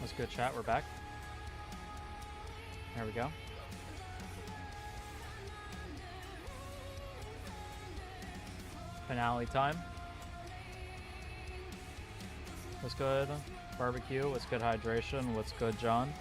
That's good, chat. We're back. There we go. Finale time. What's good, barbecue? What's good, hydration? What's good, John?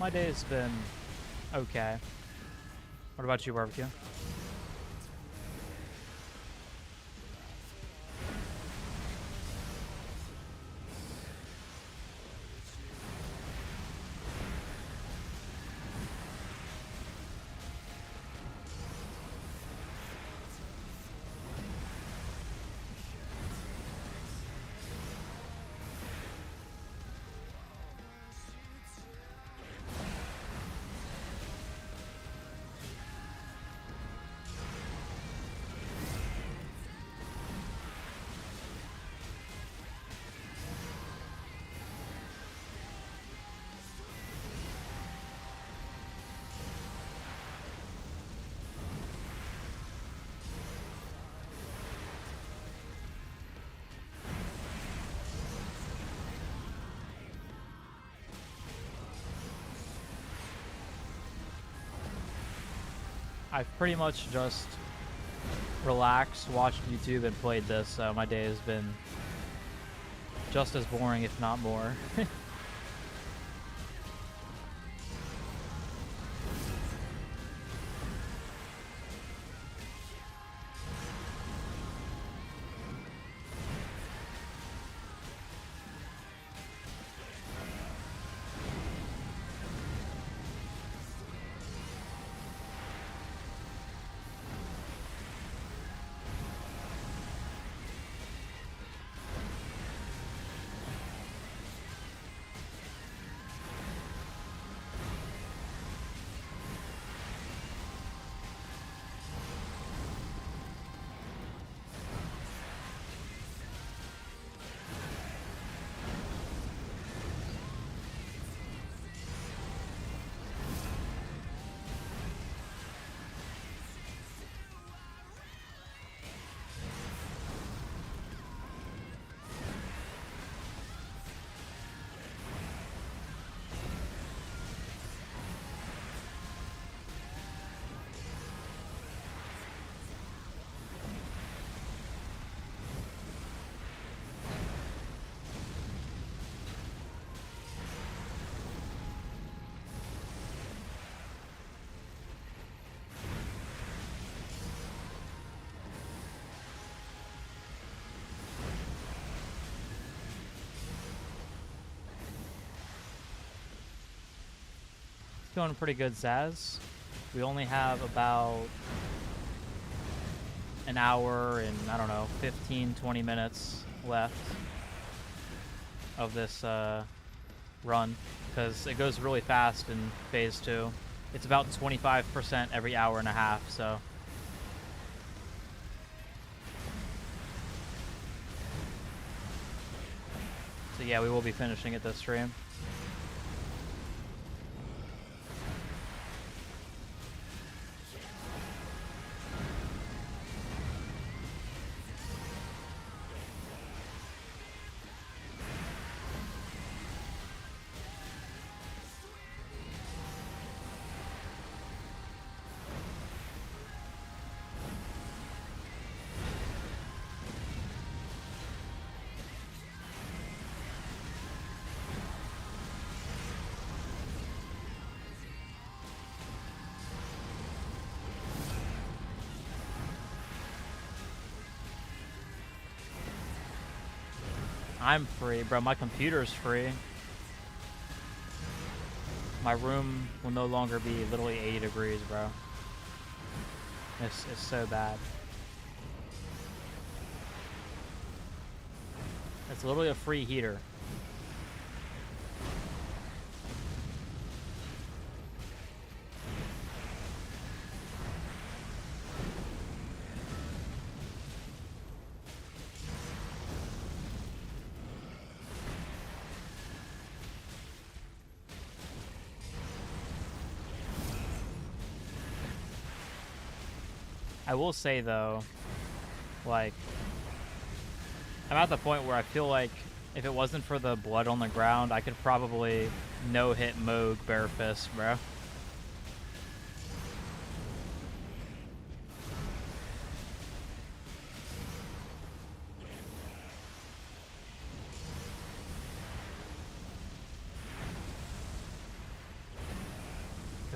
My day's been okay. What about you, Barbecue? I've pretty much just relaxed, watched YouTube, and played this, so my day has been just as boring, if not more. Feeling pretty good, Zaz. We only have about an hour and, I don't know, 15, 20 minutes left of this run, because it goes really fast in phase 2. It's about 25% every hour and a half, so... So yeah, we will be finishing it this stream. I'm free, bro. My computer's free. My room will no longer be literally 80 degrees, bro. It's so bad. It's literally a free heater. I will say though, like, I'm at the point where I feel like if it wasn't for the blood on the ground, I could probably no-hit Mohg bare fist, bro.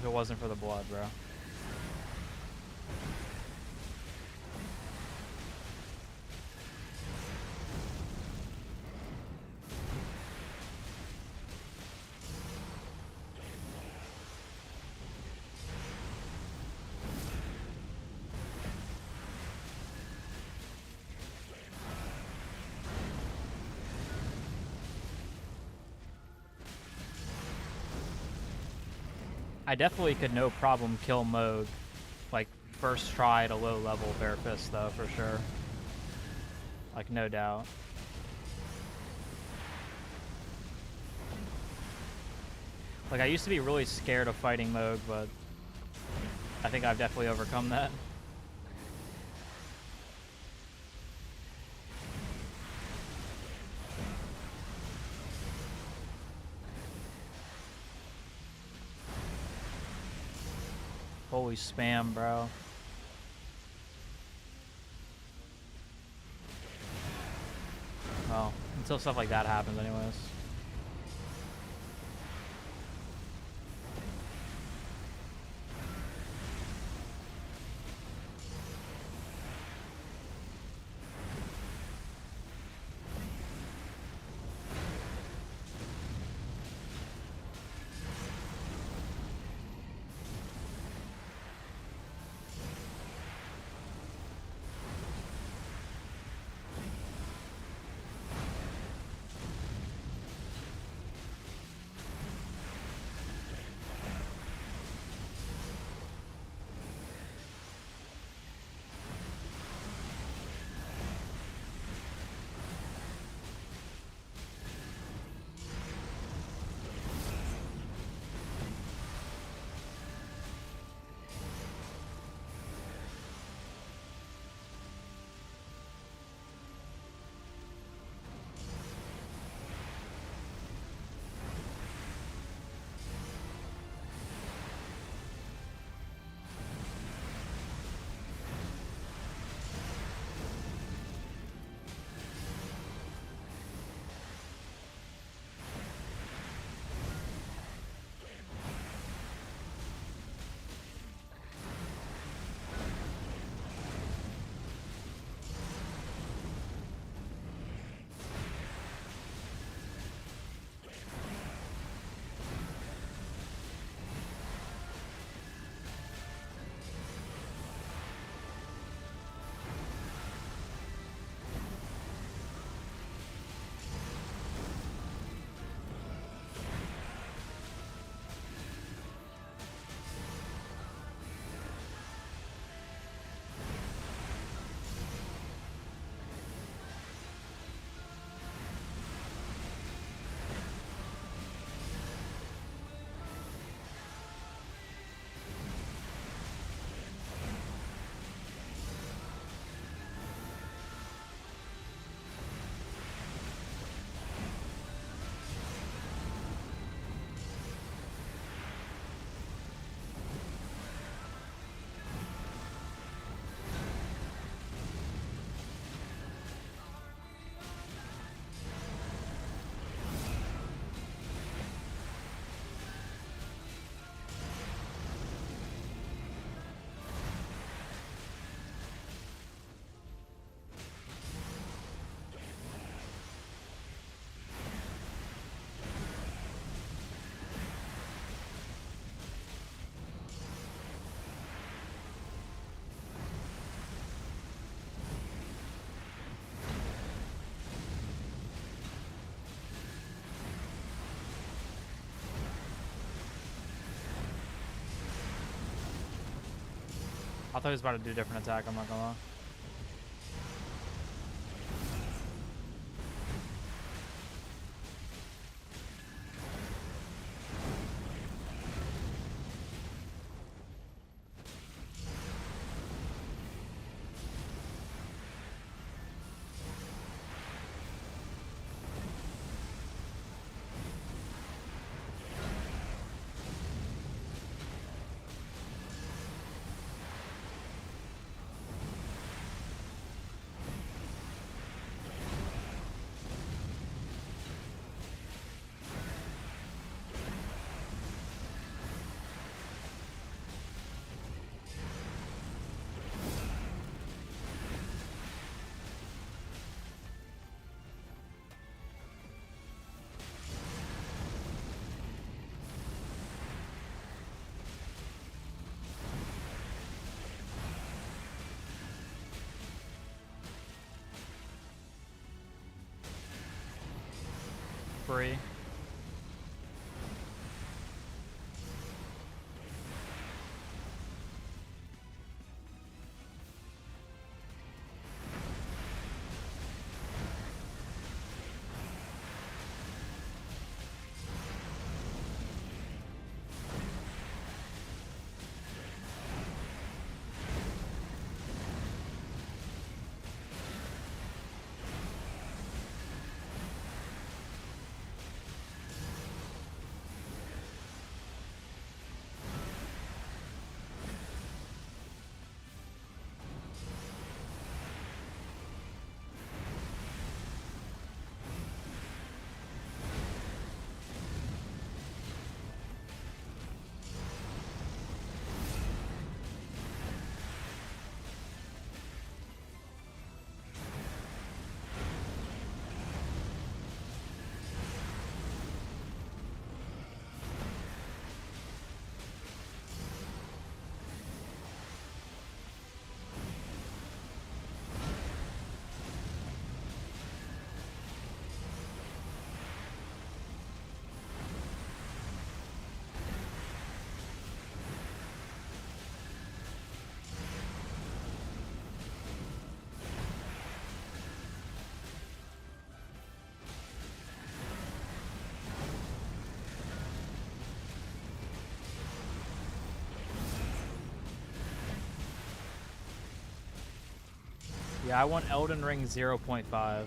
it wasn't for the blood, bro. I definitely could no problem kill Mohg, like, first try at a low level Bare Fist, though, for sure. Like, no doubt. Like, I used to be really scared of fighting Mohg, but I think I've definitely overcome that. Holy spam, bro. Well, until stuff like that happens anyways. I thought he was about to do a different attack, I'm not gonna lie. spree. Yeah, I want Elden Ring 0.5.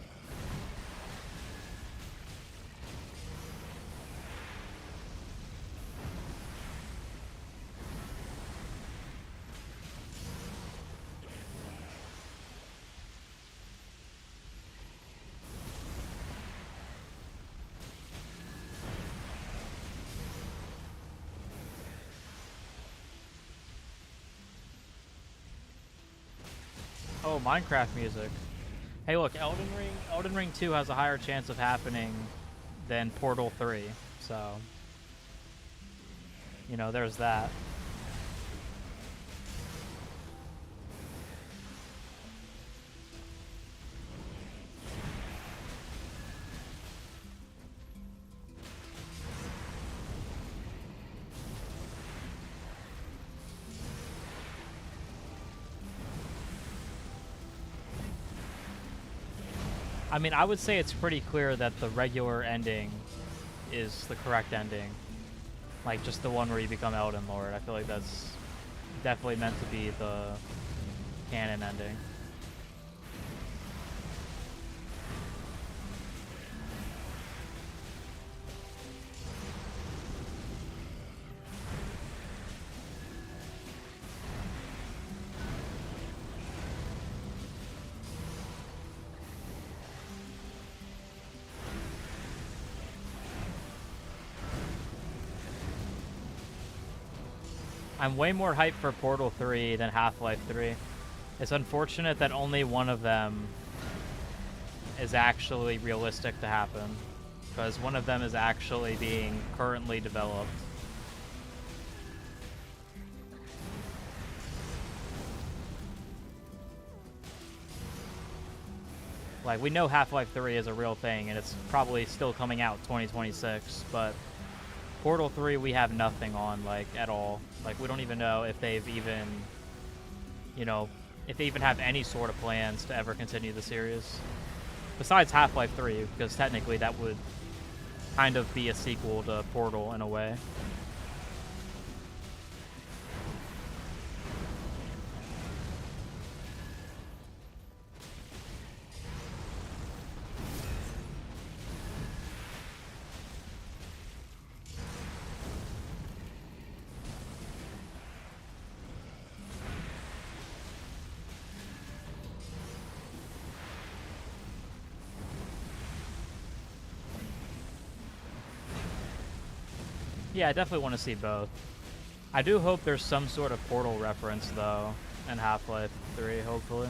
Oh, Minecraft music. Hey, look, Elden Ring 2 has a higher chance of happening than Portal 3, so you know, there's that. I mean, I would say it's pretty clear that the regular ending is the correct ending. Like, just the one where you become Elden Lord. I feel like that's definitely meant to be the canon ending. I'm way more hyped for Portal 3 than Half-Life 3. It's unfortunate that only one of them is actually realistic to happen, because one of them is actually being currently developed. Like, we know Half-Life 3 is a real thing, and it's probably still coming out 2026, but Portal 3 we have nothing on, like, at all. Like, we don't even know if they've even, you know, if they even have any sort of plans to ever continue the series. Besides Half-Life 3, because technically that would kind of be a sequel to Portal in a way. Yeah, I definitely want to see both. I do hope there's some sort of Portal reference, though, in Half-Life 3, hopefully.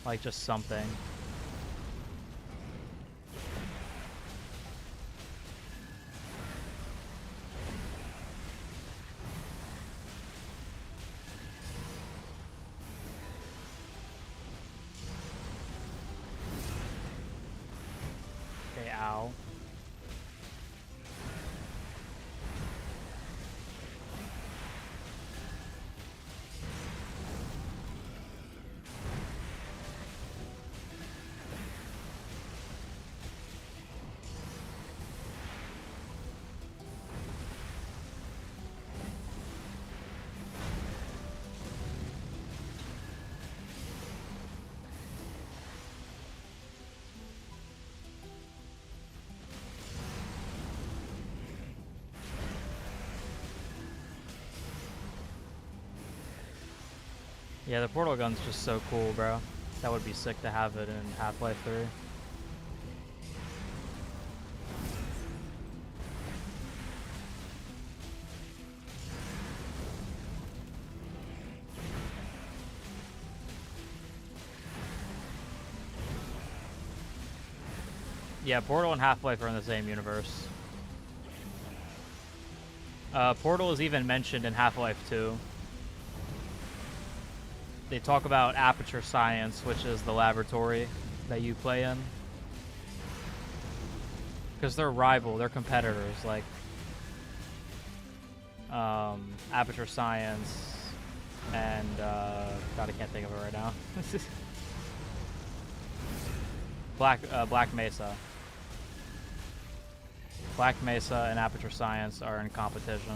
Like, just something. Okay, ow. Yeah, the portal gun's just so cool, bro. That would be sick to have it in Half-Life 3. Yeah, Portal and Half-Life are in the same universe. Portal is even mentioned in Half-Life 2. They talk about Aperture Science, which is the laboratory that you play in. Because they're rival, they're competitors, like Aperture Science and God, I can't think of it right now. Black Mesa. Black Mesa and Aperture Science are in competition.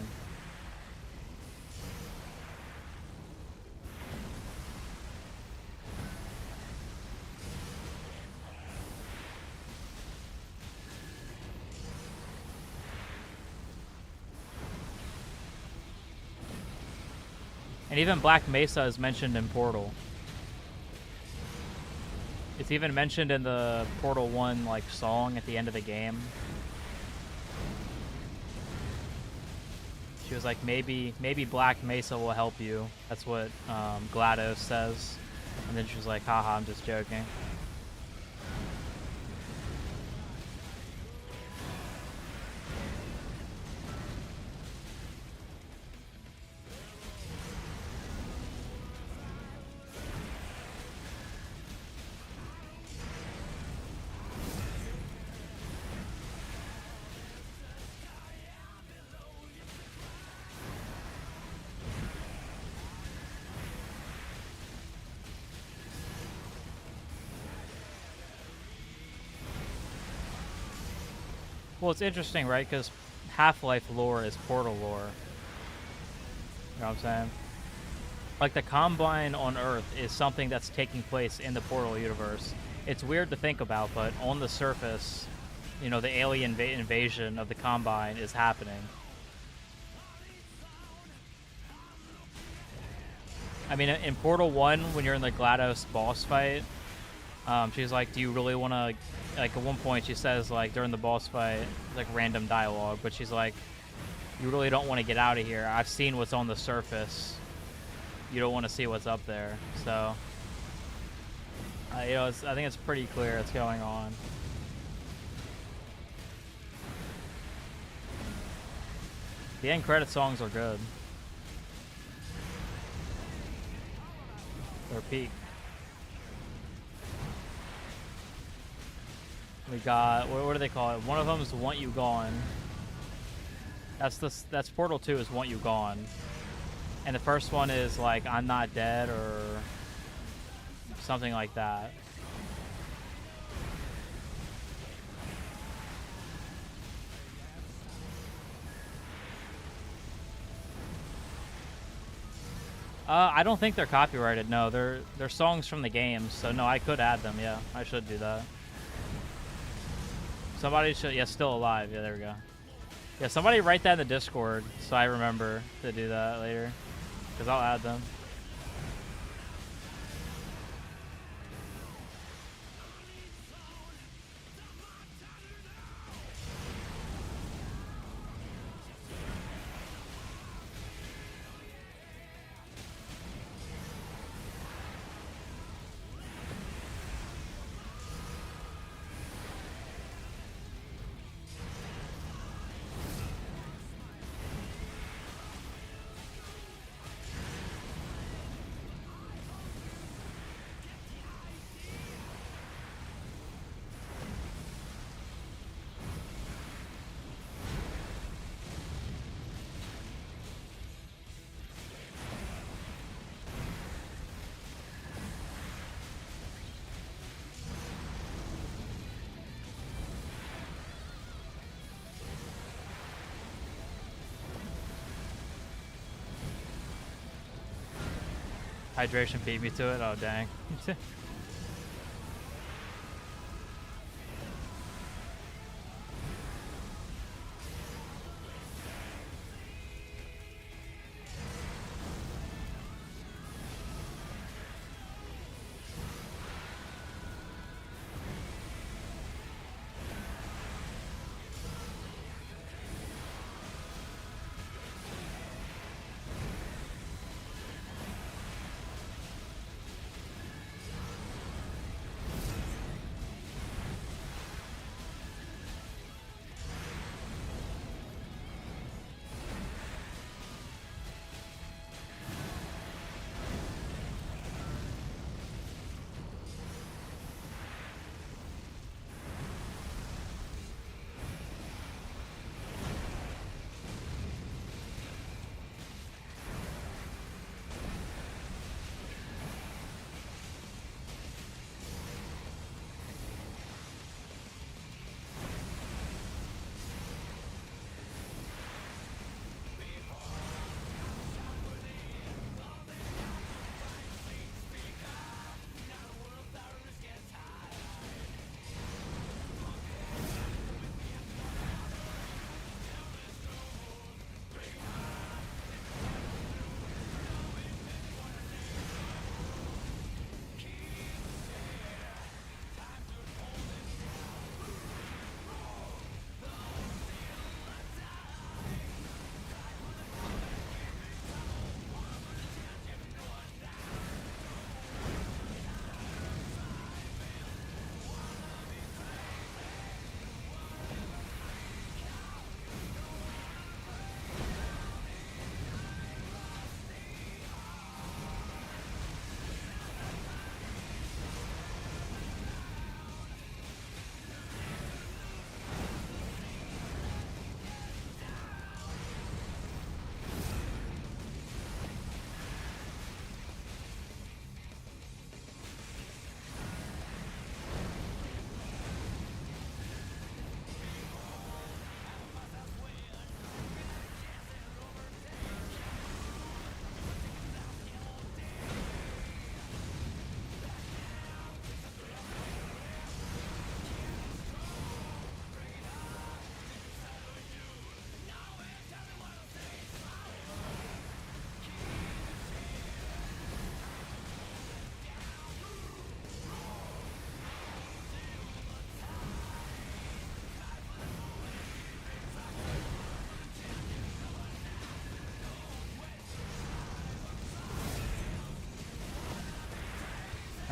And even Black Mesa is mentioned in Portal. It's even mentioned in the Portal 1 like song at the end of the game. She was like, maybe Black Mesa will help you. That's what GLaDOS says. And then she was like, haha, I'm just joking. Well, it's interesting, right? Because Half-Life lore is Portal lore. You know what I'm saying? Like, the Combine on Earth is something that's taking place in the Portal universe. It's weird to think about, but on the surface, you know, the alien invasion of the Combine is happening. I mean, in Portal 1, when you're in the GLaDOS boss fight, she's like, do you really want to... Like, at one point, she says, like, during the boss fight, like, random dialogue, but she's like, you really don't want to get out of here. I've seen what's on the surface. You don't want to see what's up there. So, you know, I think it's pretty clear what's going on. The end credit songs are good. They're peak. We got, what do they call it? One of them is Want You Gone. That's Portal 2 is Want You Gone. And the first one is like I'm Not Dead or something like that. I don't think they're copyrighted. No, they're songs from the game. So no, I could add them. Yeah, I should do that. Somebody should, yeah, still alive. Yeah, there we go. Yeah, somebody write that in the Discord so I remember to do that later. Because I'll add them. Hydration beat me to it. Oh, dang.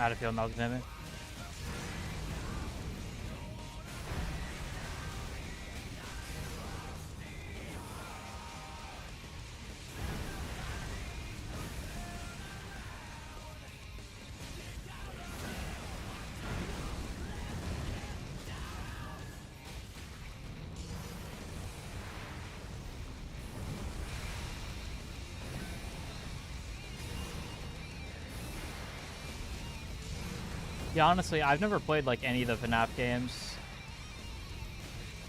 How to feel no maybe. Yeah, honestly, I've never played like any of the FNAF games.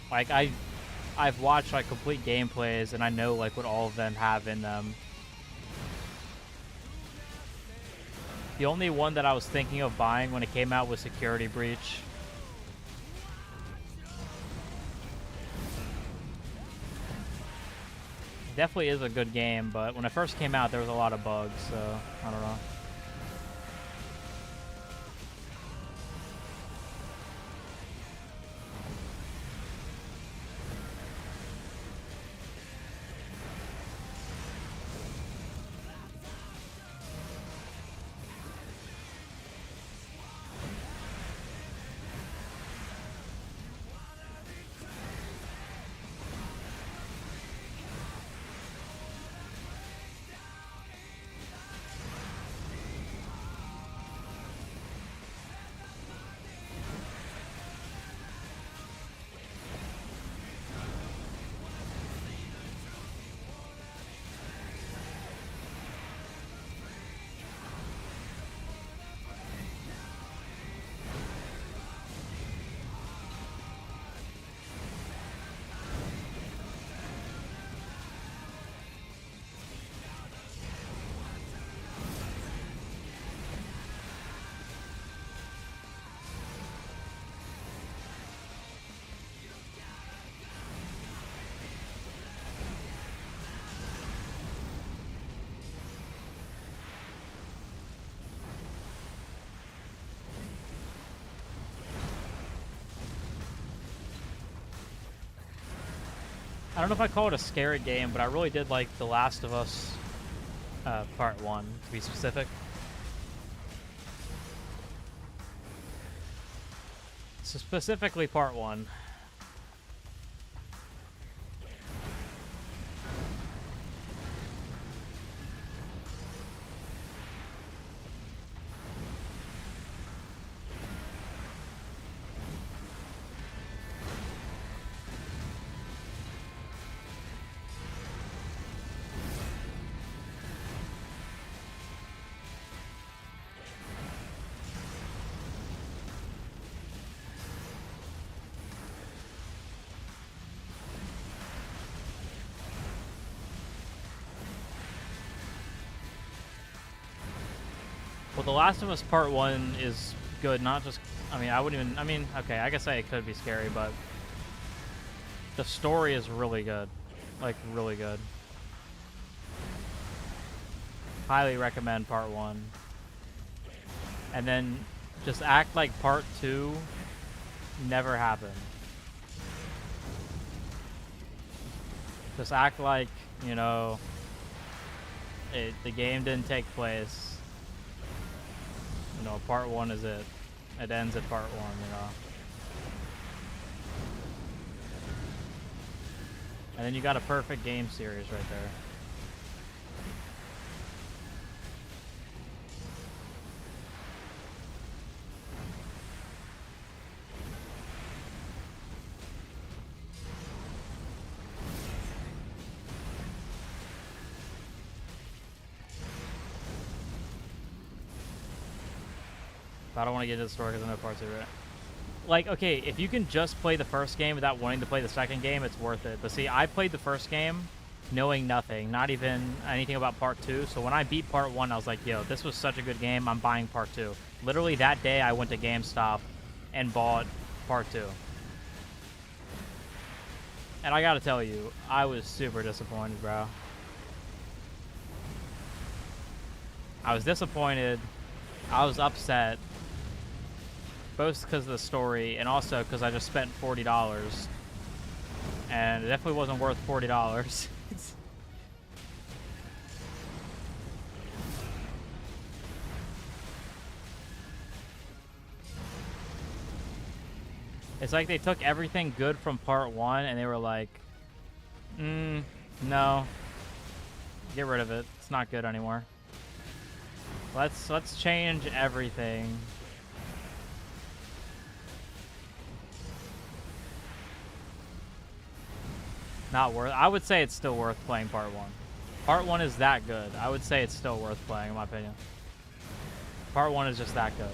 Like I've watched like complete gameplays and I know like what all of them have in them. The only one that I was thinking of buying when it came out was Security Breach. Definitely is a good game, but when it first came out, there was a lot of bugs, so I don't know. I don't know if I call it a scary game, but I really did like The Last of Us Part 1, to be specific. So specifically Part 1. Well, The Last of Us Part 1 is good, not just... I mean, I wouldn't even... I mean, okay, I guess it could be scary, but... The story is really good. Like, really good. Highly recommend Part 1. And then just act like Part 2 never happened. Just act like, you know, the game didn't take place. You know, Part 1 is it. It ends at Part 1, you know. And then you got a perfect game series right there. But I don't want to get into the story because I know Part 2, right? Like, okay, if you can just play the first game without wanting to play the second game, it's worth it. But see, I played the first game knowing nothing, not even anything about Part 2. So when I beat Part 1, I was like, yo, this was such a good game, I'm buying Part 2. Literally that day, I went to GameStop and bought Part 2. And I gotta tell you, I was super disappointed, bro. I was disappointed. I was upset. Both because of the story and also because I just spent $40. And it definitely wasn't worth $40. It's like they took everything good from part 1 and they were like, no. Get rid of it. It's not good anymore. Let's change everything. Not worth. I would say it's still worth playing part 1. Part 1 is that good. I would say it's still worth playing, in my opinion. Part 1 is just that good.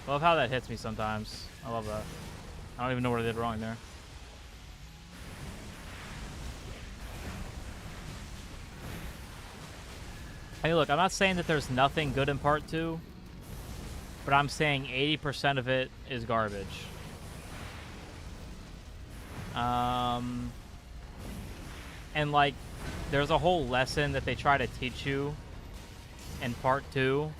I love how that hits me sometimes. I love that. I don't even know what I did wrong there. Hey, look, I'm not saying that there's nothing good in part 2, but I'm saying 80% of it is garbage. And, like, there's a whole lesson that they try to teach you in part 2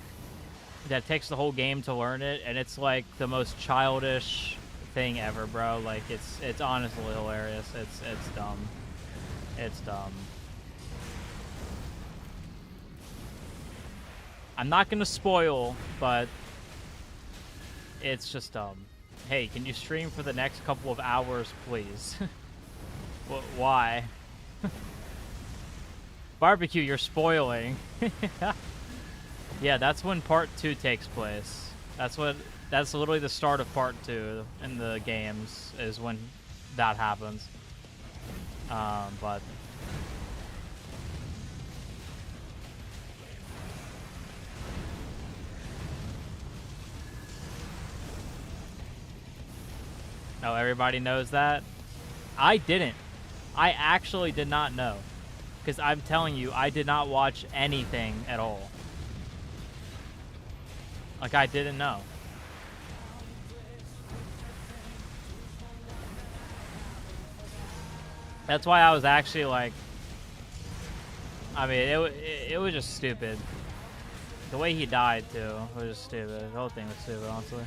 that takes the whole game to learn it, and it's like the most childish thing ever, bro. Like, it's honestly hilarious. It's dumb. It's dumb. I'm not gonna spoil, but it's just dumb. Hey, can you stream for the next couple of hours, please? Why? Barbecue, you're spoiling. Yeah, that's when part 2 takes place. That's literally the start of part 2 in the games, is when that happens. But oh, everybody knows that? I didn't. I actually did not know. Because I'm telling you, I did not watch anything at all. Like, I didn't know. That's why I was actually like, I mean, it was just stupid. The way he died, too, was just stupid. The whole thing was stupid, honestly.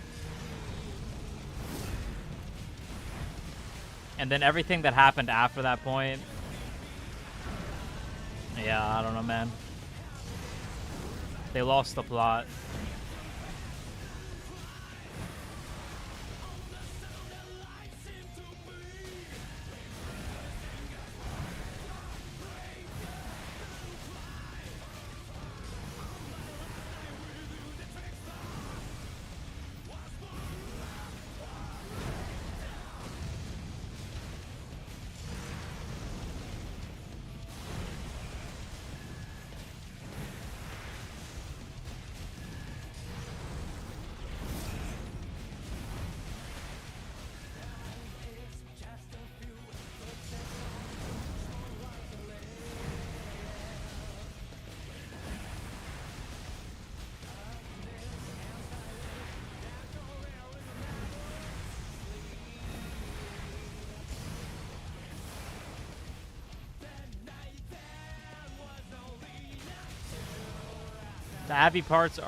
And then everything that happened after that point, yeah, I don't know, man. They lost the plot. The Abby parts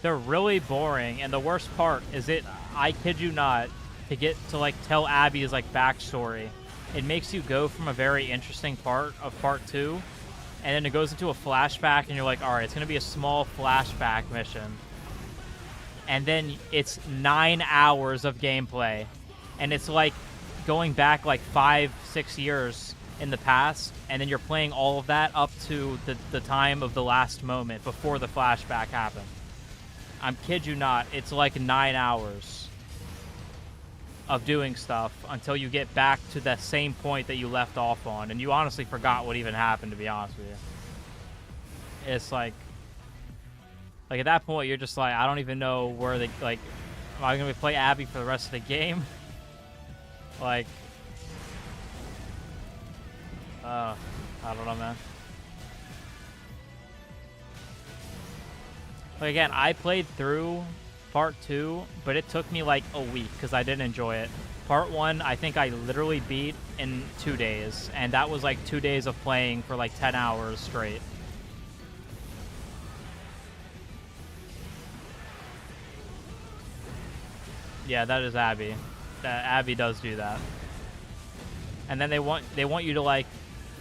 they're really boring, and the worst part is I kid you not, to get to, like, tell Abby's, like, backstory, it makes you go from a very interesting part of part 2, and then it goes into a flashback, and you're like, alright, it's gonna be a small flashback mission. And then it's 9 hours of gameplay, and it's like going back like 5-6 years in the past, and then you're playing all of that up to the time of the last moment before the flashback happened. I'm kid you not, it's like 9 hours of doing stuff until you get back to that same point that you left off on, and you honestly forgot what even happened, to be honest with you. It's like at that point you're just like, I don't even know where they, like, am I gonna play Abby for the rest of the game? Like, I don't know, man. Like, again, I played through part 2, but it took me like a week because I didn't enjoy it. Part 1, I think I literally beat in 2 days, and that was like 2 days of playing for like 10 hours straight. Yeah, that is Abby. Abby does do that. And then they want you to like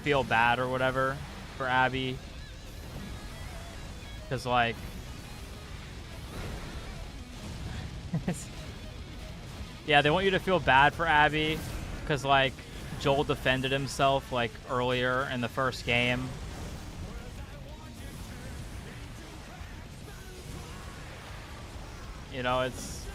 feel bad or whatever for Abby, because like yeah, they want you to feel bad for Abby because like Joel defended himself like earlier in the first game. You know, it's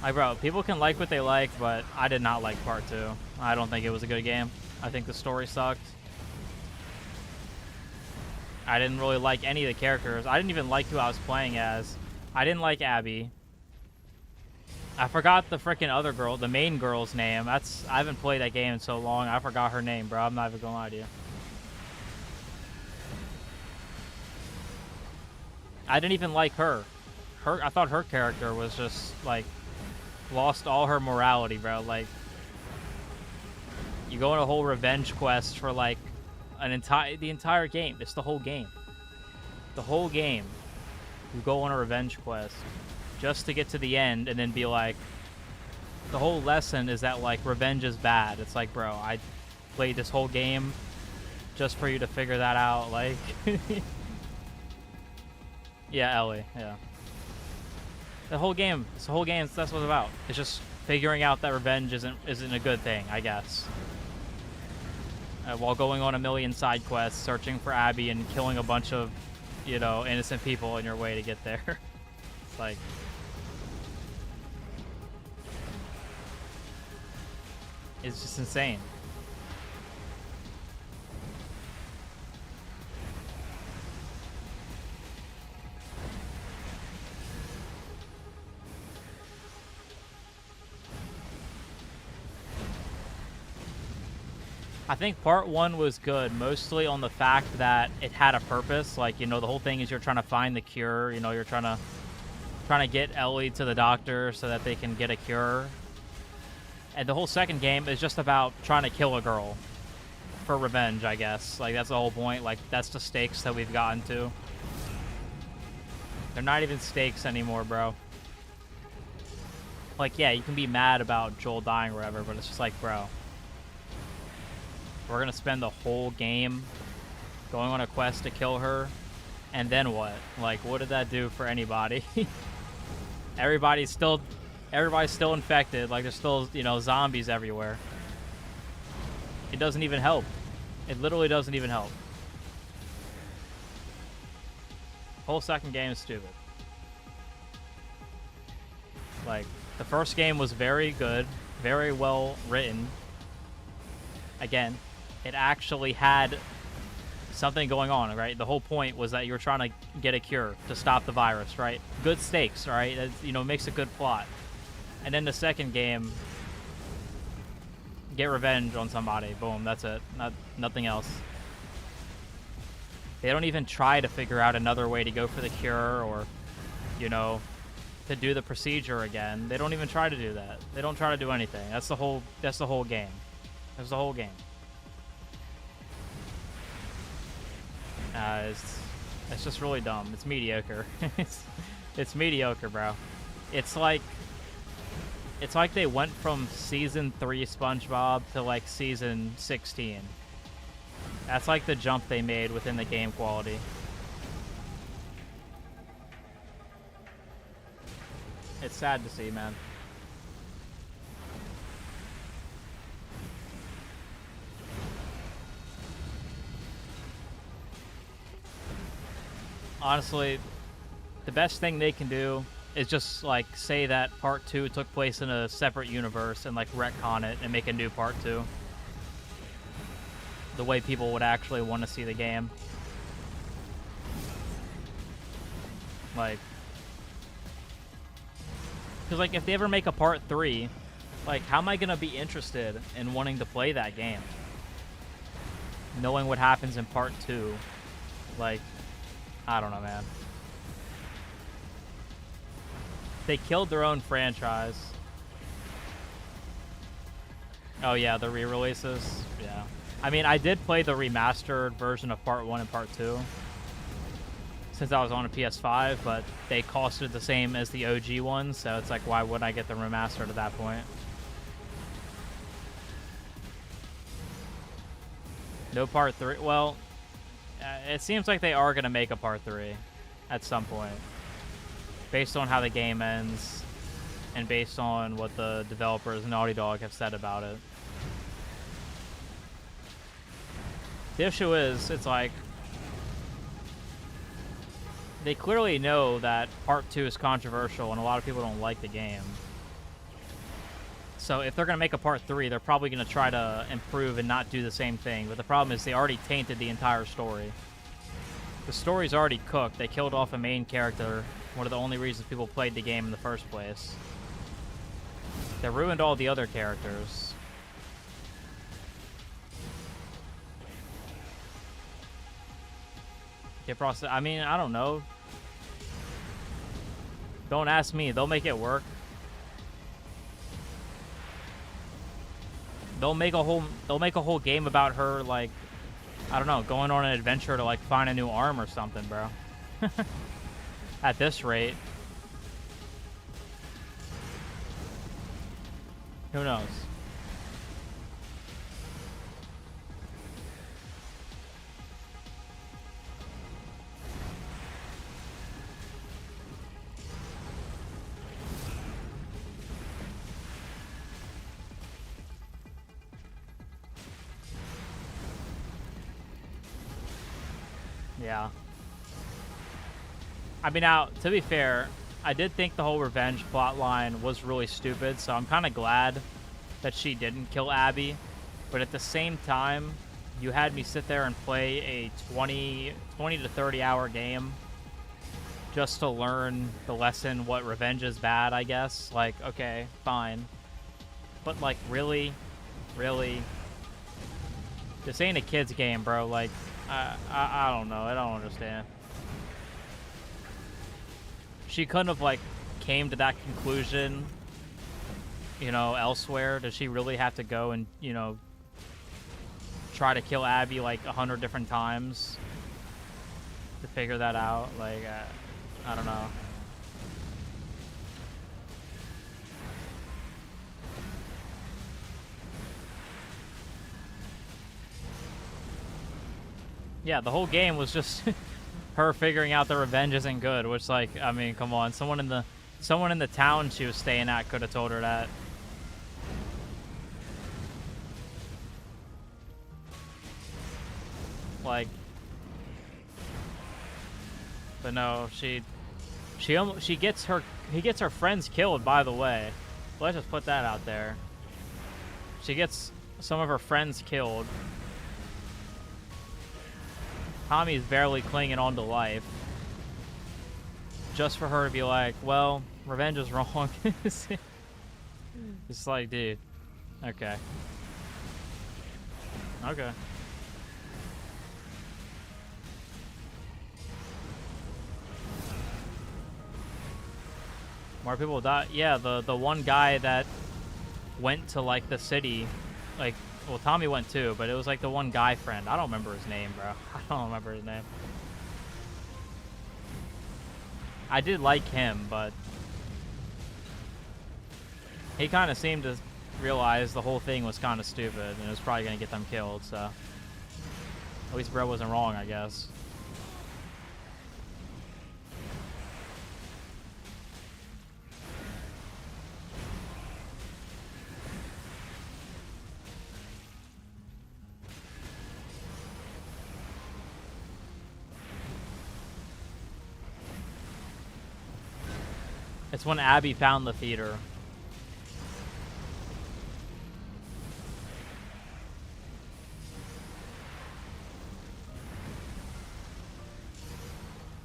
like, bro, people can like what they like, but I did not like part 2. I don't think it was a good game. I think the story sucked. I didn't really like any of the characters. I didn't even like who I was playing as. I didn't like Abby. I forgot the freaking other girl, the main girl's name. I haven't played that game in so long. I forgot her name, bro. I'm not even gonna lie to you. I didn't even like her. I thought her character was just like lost all her morality, bro. Like, you go on a whole revenge quest for like the entire game. It's the whole game. The whole game. You go on a revenge quest just to get to the end and then be like, the whole lesson is that like revenge is bad. It's like, bro, I played this whole game just for you to figure that out. Like, yeah, Ellie, yeah. The whole game, that's what it's about. It's just figuring out that revenge isn't a good thing, I guess. While going on a million side quests, searching for Abby and killing a bunch of, you know, innocent people in your way to get there. It's like, it's just insane. I think part 1 was good, mostly on the fact that it had a purpose. Like, you know, the whole thing is you're trying to find the cure. You know, you're trying to get Ellie to the doctor so that they can get a cure. And the whole second game is just about trying to kill a girl for revenge, I guess. Like, that's the whole point. Like, that's the stakes that we've gotten to. They're not even stakes anymore, bro. Like, yeah, you can be mad about Joel dying or whatever, but it's just like, bro, we're gonna spend the whole game going on a quest to kill her, and then what? Like, what did that do for anybody? Everybody's still infected. Like, there's still, you know, zombies everywhere. It doesn't even help. It literally doesn't even help. Whole second game is stupid. Like, the first game was very good, very well written. Again, it actually had something going on, right? The whole point was that you were trying to get a cure to stop the virus, right? Good stakes, right? It, you know, makes a good plot. And then the second game, get revenge on somebody. Boom, that's it. Nothing else. They don't even try to figure out another way to go for the cure or, you know, to do the procedure again. They don't even try to do that. They don't try to do anything. That's the whole game. That's the whole game. It's just really dumb. It's mediocre. it's mediocre, bro. It's like they went from season 3 SpongeBob to like season 16. That's like the jump they made within the game quality. It's sad to see, man. Honestly, the best thing they can do is just like say that part 2 took place in a separate universe and like retcon it and make a new part 2. The way people would actually want to see the game. Like, because like if they ever make a part 3, like how am I gonna be interested in wanting to play that game? Knowing what happens in part 2, like, I don't know, man. They killed their own franchise. Oh yeah, the re-releases. Yeah. I mean, I did play the remastered version of Part 1 and Part 2 since I was on a PS5, but they costed the same as the OG ones, so it's like, why would I get the remastered at that point? No Part 3. Well, it seems like they are going to make a Part 3 at some point, based on how the game ends and based on what the developers Naughty Dog have said about it. The issue is, it's like, they clearly know that Part 2 is controversial and a lot of people don't like the game. So if they're going to make a Part 3, they're probably going to try to improve and not do the same thing. But the problem is they already tainted the entire story. The story's already cooked. They killed off a main character, one of the only reasons people played the game in the first place. They ruined all the other characters. I mean, I don't know. Don't ask me. They'll make it work. They'll make a whole game about her, like, I don't know, going on an adventure to like find a new arm or something, bro. At this rate. Who knows? Yeah. I mean, now, to be fair, I did think the whole revenge plotline was really stupid, so I'm kind of glad that she didn't kill Abby. But at the same time, you had me sit there and play a 20 to 30 hour game just to learn the lesson what revenge is bad, I guess. Like, okay, fine. But, like, really? Really? This ain't a kid's game, bro. Like, I don't know. I don't understand. She couldn't have, like, came to that conclusion, you know, elsewhere. Does she really have to go and, you know, try to kill Abby, like, 100 different times to figure that out? Like, I don't know. Yeah, the whole game was just her figuring out the revenge isn't good, which, like, I mean, come on. Someone in the town she was staying at could have told her that. Like, but no, he gets her friends killed, by the way. Let's just put that out there. She gets some of her friends killed. Tommy's barely clinging on to life. Just for her to be like, well, revenge is wrong. It's like, dude. Okay. Okay. More people die. Yeah, the one guy that went to, like, the city, like, well, Tommy went too, but it was like the one guy friend. I don't remember his name, bro. I don't remember his name. I did like him, but he kind of seemed to realize the whole thing was kind of stupid and it was probably going to get them killed, so at least bro wasn't wrong, I guess. It's when Abby found the theater.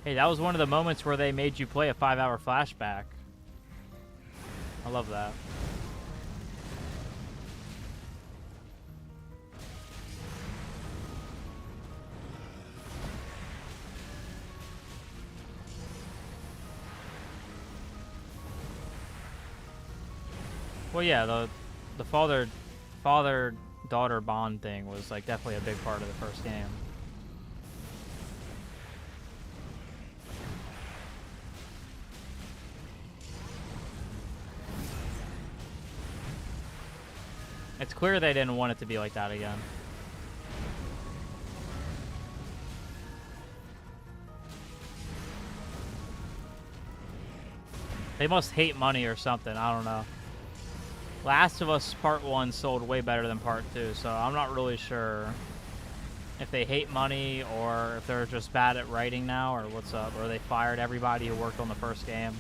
Hey, that was one of the moments where they made you play a 5-hour flashback. I love that. Well, yeah, the father father-daughter bond thing was like definitely a big part of the first game. It's clear they didn't want it to be like that again. They must hate money or something, I don't know. Last of Us Part 1 sold way better than Part 2, so I'm not really sure if they hate money or if they're just bad at writing now or what's up, or they fired everybody who worked on the first game.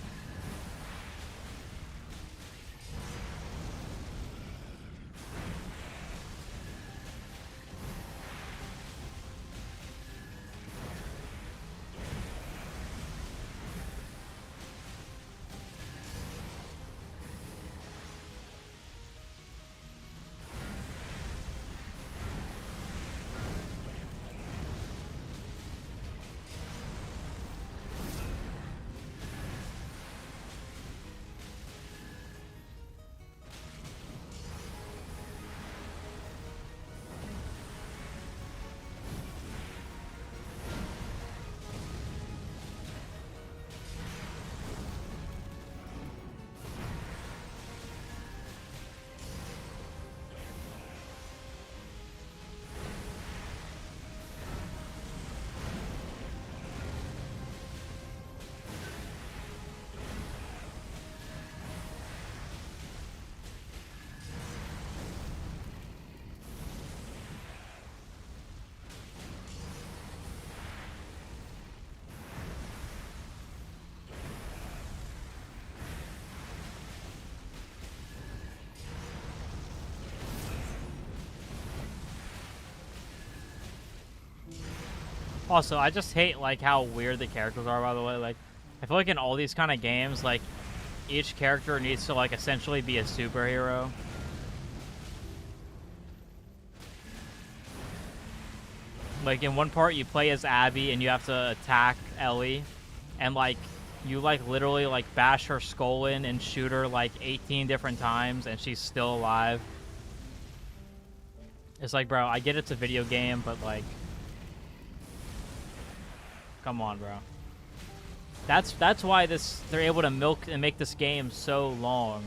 Also, I just hate, like, how weird the characters are, by the way. Like, I feel like in all these kind of games, like, each character needs to, like, essentially be a superhero. Like, in one part, you play as Abby, and you have to attack Ellie. And, like, you, like, literally, like, bash her skull in and shoot her, like, 18 different times, and she's still alive. It's like, bro, I get it's a video game, but, like... Come on, bro. That's why they're able to milk and make this game so long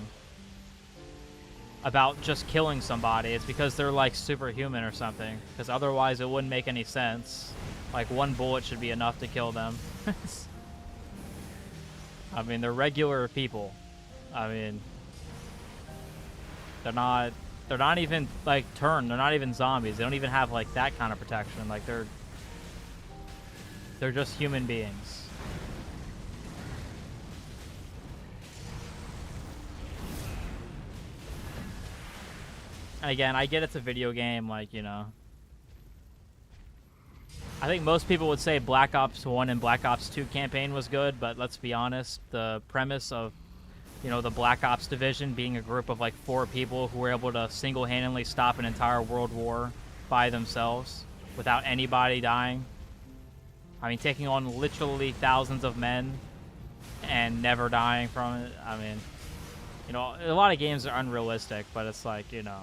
about just killing somebody. It's because they're like superhuman or something. Because otherwise it wouldn't make any sense. Like one bullet should be enough to kill them. I mean, they're regular people. I mean, they're not even like turned. They're not even zombies. They don't even have like that kind of protection. Like they're just human beings. And again, I get it's a video game, like, you know. I think most people would say Black Ops 1 and Black Ops 2 campaign was good, but let's be honest, the premise of, you know, the Black Ops division being a group of like 4 people who were able to single-handedly stop an entire world war by themselves without anybody dying. I mean, taking on literally thousands of men and never dying from it. I mean, you know, a lot of games are unrealistic, but it's like, you know.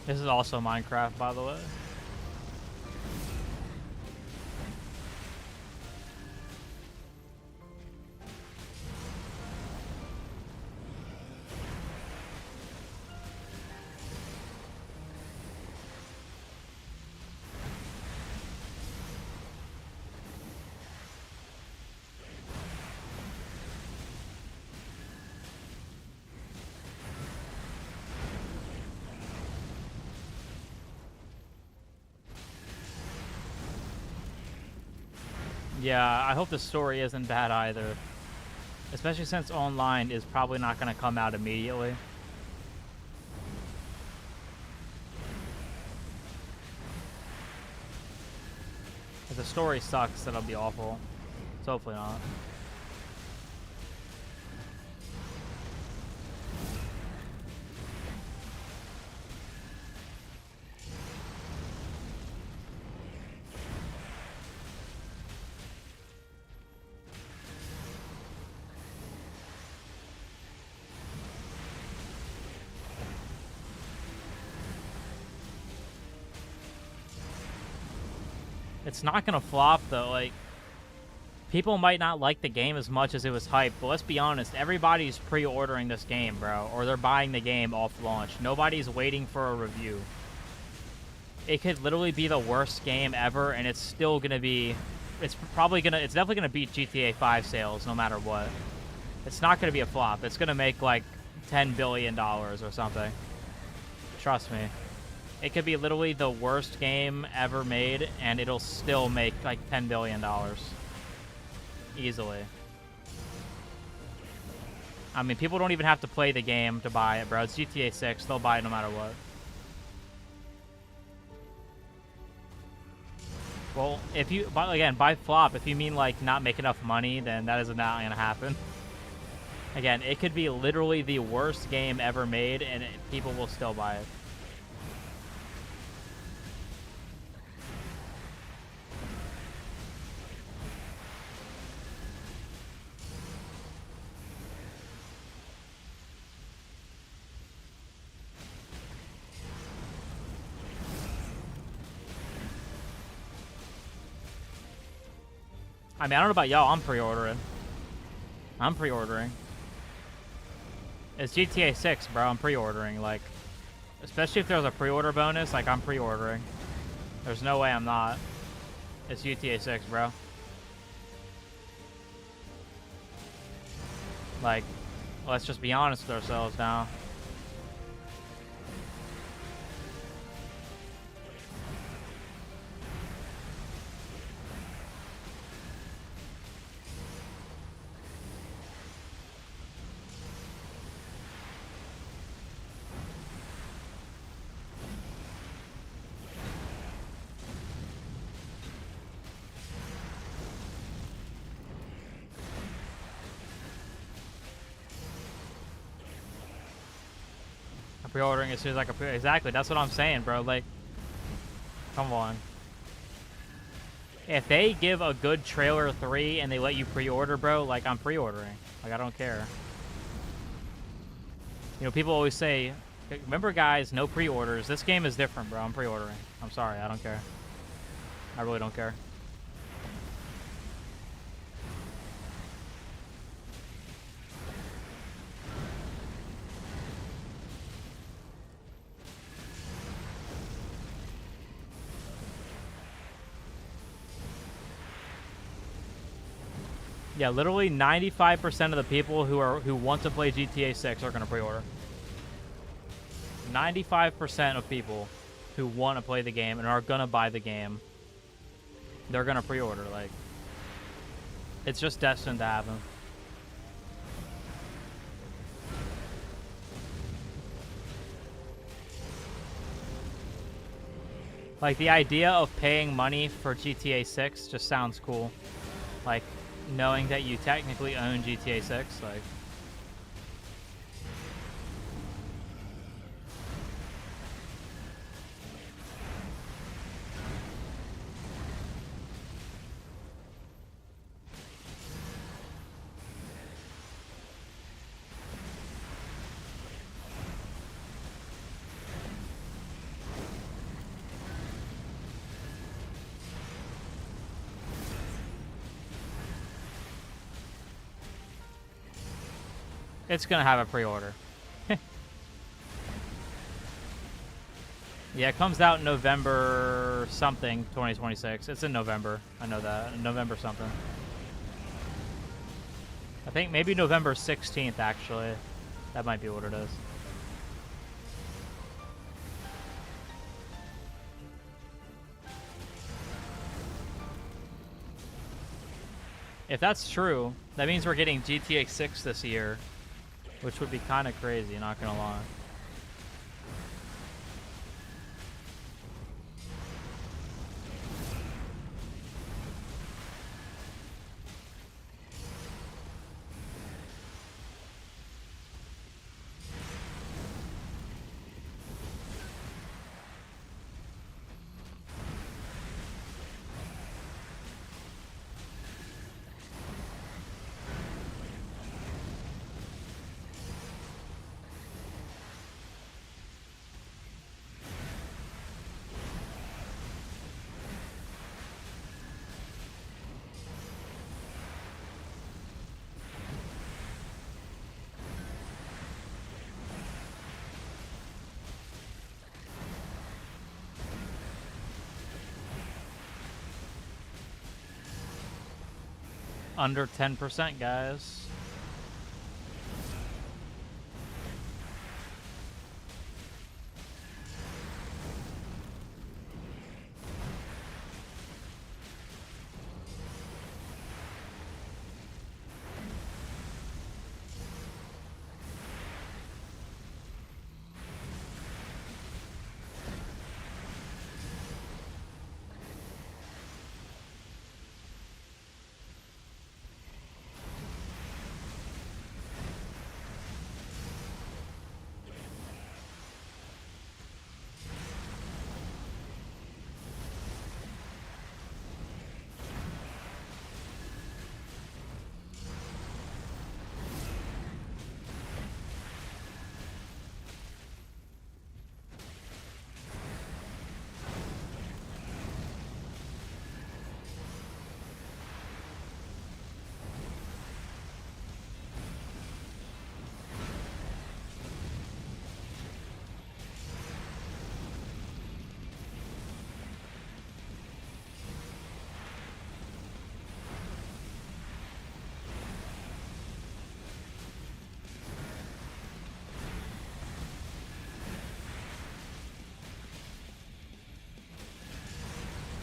This is also Minecraft, by the way. Yeah, I hope the story isn't bad either. Especially since online is probably not going to come out immediately. If the story sucks, that'll be awful. So hopefully not. It's not gonna flop though. Like, people might not like the game as much as it was hyped, but let's be honest, everybody's pre-ordering this game, bro, or they're buying the game off launch. Nobody's waiting for a review. It could literally be the worst game ever, and it's still gonna be... it's definitely gonna beat GTA 5 sales no matter what. It's not gonna be a flop. It's gonna make like $10 billion or something. Trust me. It could be literally the worst game ever made, and it'll still make like $10 billion. Easily. I mean, people don't even have to play the game to buy it, bro. It's GTA 6. They'll buy it no matter what. Well, if you... again, by flop, if you mean, like, not make enough money, then that is not going to happen. Again, it could be literally the worst game ever made, and people will still buy it. I mean, I don't know about y'all. I'm pre-ordering. It's GTA 6, bro. I'm pre-ordering. Like, especially if there's a pre-order bonus, like, I'm pre-ordering. There's no way I'm not. It's GTA 6, bro. Like, let's just be honest with ourselves now. Pre-ordering as soon as I can. Exactly, that's what I'm saying, bro. Like, come on. If they give a good trailer 3 and they let you pre-order, bro, like, I'm pre-ordering. Like, I don't care. You know, people always say, remember, guys, no pre-orders. This game is different, bro. I'm pre-ordering. I'm sorry, I don't care. I really don't care. Yeah, literally 95% of the people who want to play GTA 6 are gonna pre-order. 95% of people who want to play the game and are gonna buy the game, they're gonna pre-order. Like, it's just destined to happen. Like, the idea of paying money for GTA 6 just sounds cool. Like, knowing that you technically own GTA 6, like... It's gonna have a pre-order. Yeah, it comes out in November something, 2026. It's in November. I know that. November something. I think maybe November 16th, actually. That might be what it is. If that's true, that means we're getting GTA 6 this year. Which would be kind of crazy, not gonna lie. Under 10%, guys.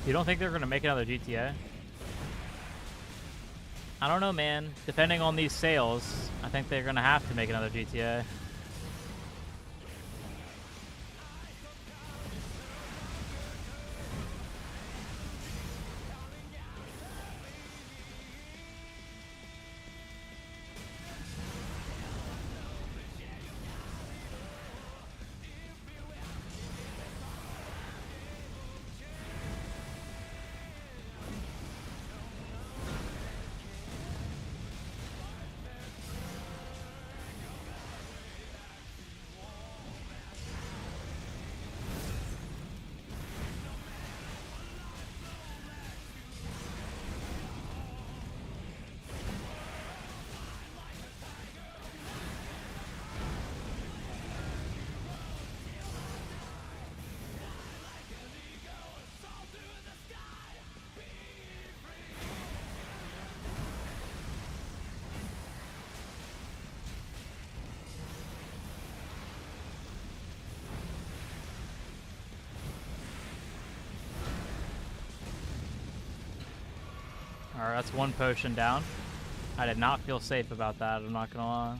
You don't think they're gonna make another GTA? I don't know, man. Depending on these sales, I think they're gonna have to make another GTA. Alright, that's one potion down. I did not feel safe about that, I'm not gonna lie.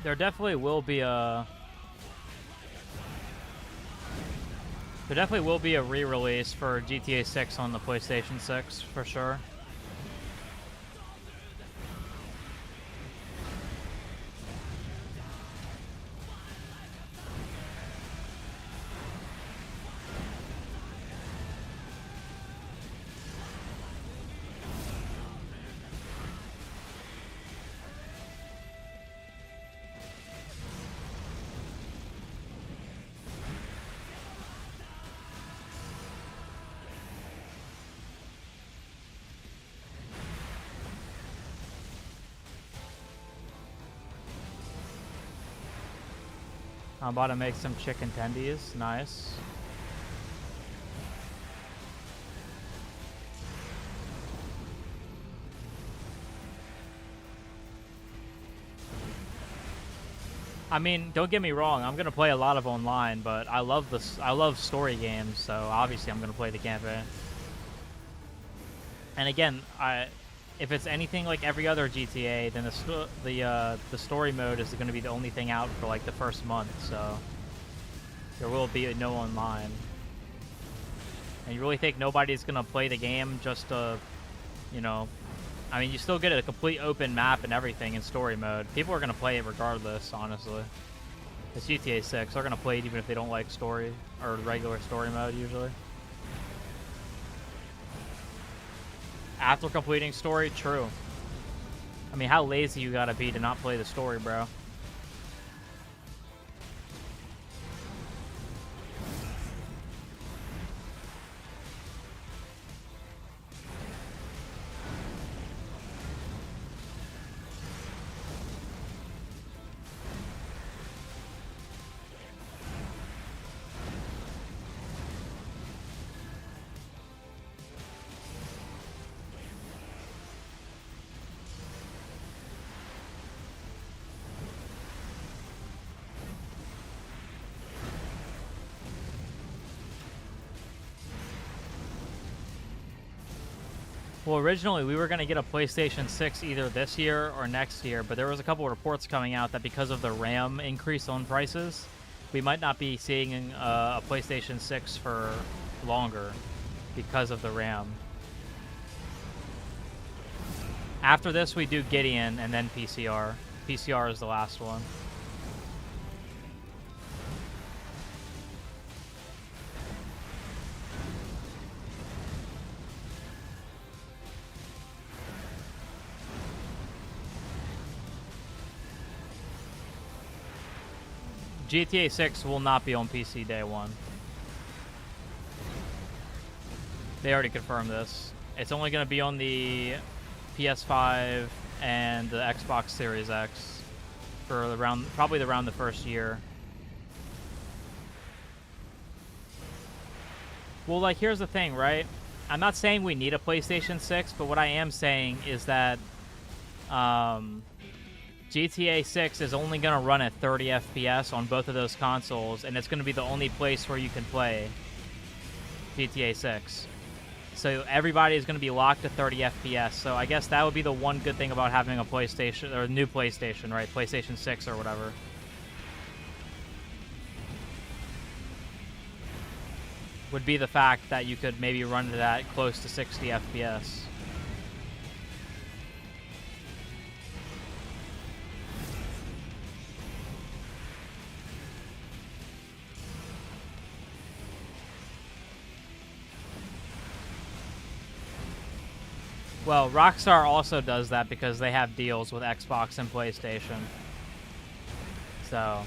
There definitely will be a re-release for GTA 6 on the PlayStation 6 for sure. I'm about to make some chicken tendies. Nice. I mean, don't get me wrong. I'm gonna play a lot of online, but I love this. I love story games, so obviously I'm gonna play the campaign. And again, if it's anything like every other GTA, then the story mode is going to be the only thing out for like the first month. So there will be no online. And you really think nobody's going to play the game just to, you know, I mean, you still get a complete open map and everything in story mode. People are going to play it regardless, honestly. It's GTA 6. They're going to play it even if they don't like story or regular story mode usually. After completing story, true. I mean, how lazy you gotta be to not play the story, bro. Well, originally we were going to get a PlayStation 6 either this year or next year, but there was a couple of reports coming out that because of the RAM increase on prices, we might not be seeing a PlayStation 6 for longer because of the RAM. After this, we do Gideon and then PCR. PCR is the last one. GTA 6 will not be on PC day one. They already confirmed this. It's only going to be on the PS5 and the Xbox Series X for probably around the first year. Well, like, here's the thing, right? I'm not saying we need a PlayStation 6, but what I am saying is that GTA 6 is only going to run at 30 FPS on both of those consoles, and it's going to be the only place where you can play GTA 6. So everybody is going to be locked to 30 FPS. So I guess that would be the one good thing about having a PlayStation, or a new PlayStation, right? PlayStation 6 or whatever. Would be the fact that you could maybe run to that close to 60 FPS. Well, Rockstar also does that because they have deals with Xbox and PlayStation. So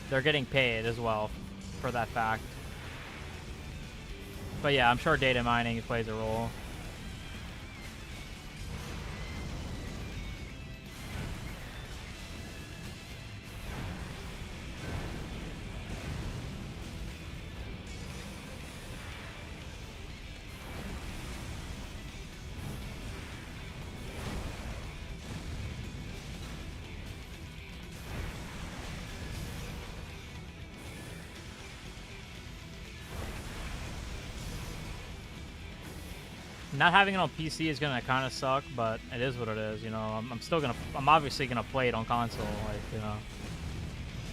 they're getting paid as well for that fact. But yeah, I'm sure data mining plays a role. Not having it on PC is gonna kind of suck, but it is what it is. You know, I'm obviously gonna play it on console. Like, you know,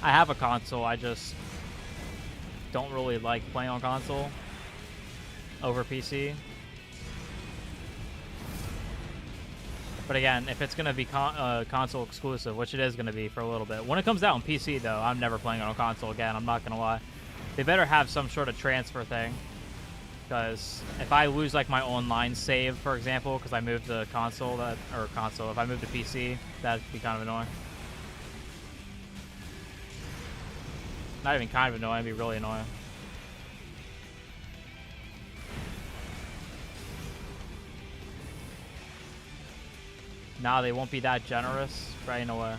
I have a console. I just don't really like playing on console over PC. But again, if it's gonna be console exclusive, which it is gonna be for a little bit, when it comes out on PC though, I'm never playing it on console again. I'm not gonna lie. They better have some sort of transfer thing. Because if I lose like my online save, for example, because I moved to console, if I moved to PC, that'd be kind of annoying. Not even kind of annoying, it'd be really annoying. Nah, they won't be that generous, right? No way.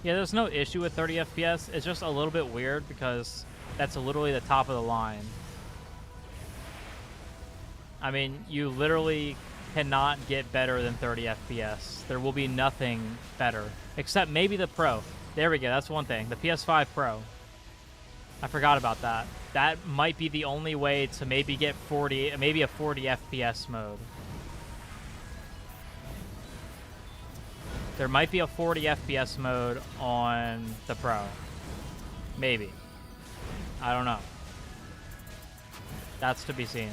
Yeah, there's no issue with 30 FPS. It's just a little bit weird because that's literally the top of the line. I mean, you literally cannot get better than 30 FPS. There will be nothing better. Except maybe the Pro. There we go, that's one thing. The PS5 Pro. I forgot about that. That might be the only way to maybe get 40, maybe a 40 FPS mode. There might be a 40 FPS mode on the Pro. Maybe. I don't know. That's to be seen.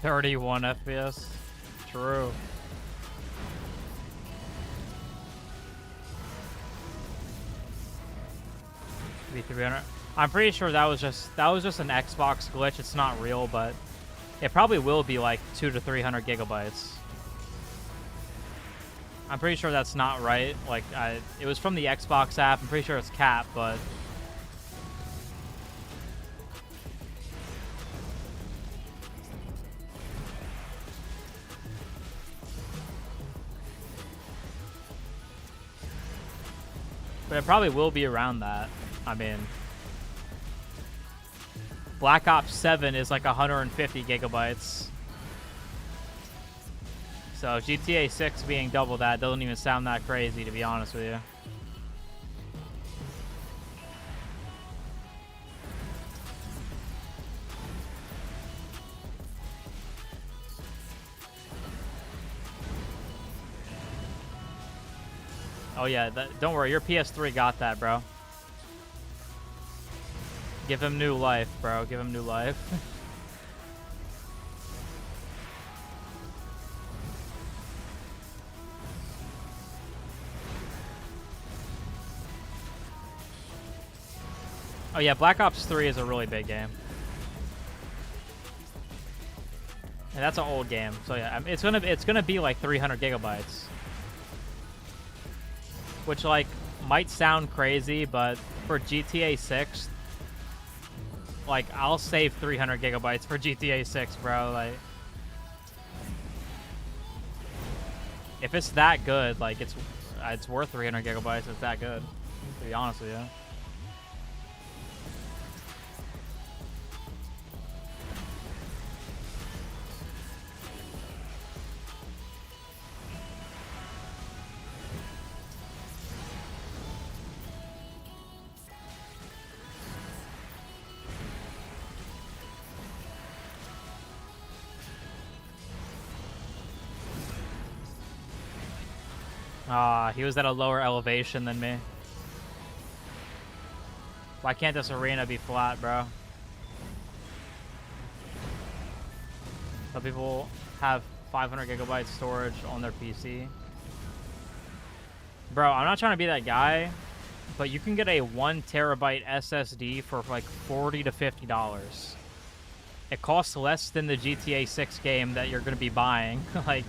(31 FPS. True. Be 300. I'm pretty sure that was just an Xbox glitch. It's not real, but it probably will be like 200 to 300 gigabytes. I'm pretty sure that's not right. Like, it was from the Xbox app. I'm pretty sure it's capped, but it probably will be around that. I mean, Black Ops 7 is like 150 gigabytes. So GTA 6 being double that doesn't even sound that crazy, to be honest with you. Oh yeah, don't worry, your PS3 got that, bro. Give him new life, bro. Give him new life. Oh yeah, Black Ops 3 is a really big game. And that's an old game, so yeah, it's gonna be like 300 gigabytes. Which, like, might sound crazy, but for GTA 6, like, I'll save 300 gigabytes for GTA 6, bro. Like, if it's that good, like, it's worth 300 gigabytes. It's that good, to be honest with you. He was at a lower elevation than me. Why can't this arena be flat, bro? Some people have 500 gigabytes storage on their PC. Bro, I'm not trying to be that guy, but you can get a 1 terabyte SSD for like $40 to $50. It costs less than the GTA 6 game that you're going to be buying. Like,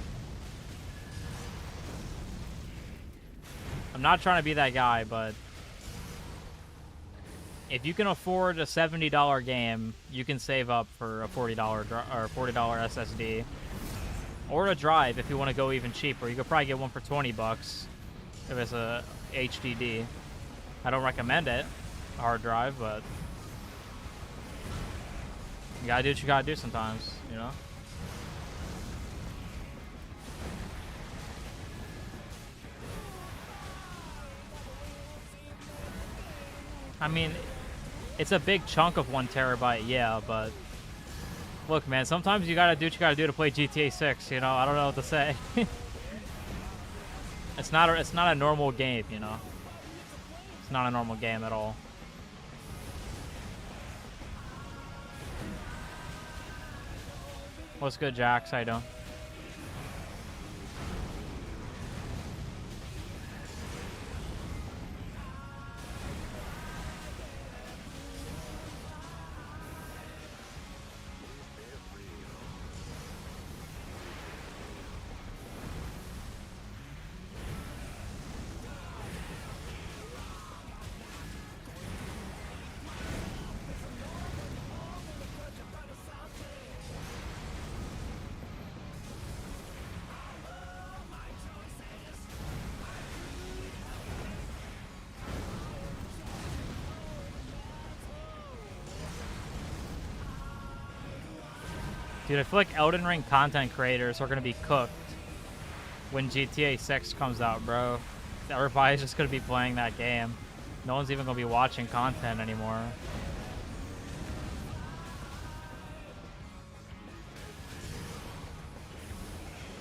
I'm not trying to be that guy, but if you can afford a $70 game, you can save up for a $40 or $40 SSD, or a drive if you want to go even cheaper. You could probably get one for 20 bucks if it's a HDD. I don't recommend it, a hard drive, but you gotta do what you gotta do sometimes, you know? I mean, it's a big chunk of 1 terabyte, yeah, but look, man, sometimes you gotta do what you gotta do to play GTA 6, you know? I don't know what to say. It's not a normal game, you know? It's not a normal game at all. What's good, Jax? How you doing? Dude, I feel like Elden Ring content creators are gonna be cooked when GTA 6 comes out, bro. Everybody's just gonna be playing that game. No one's even gonna be watching content anymore.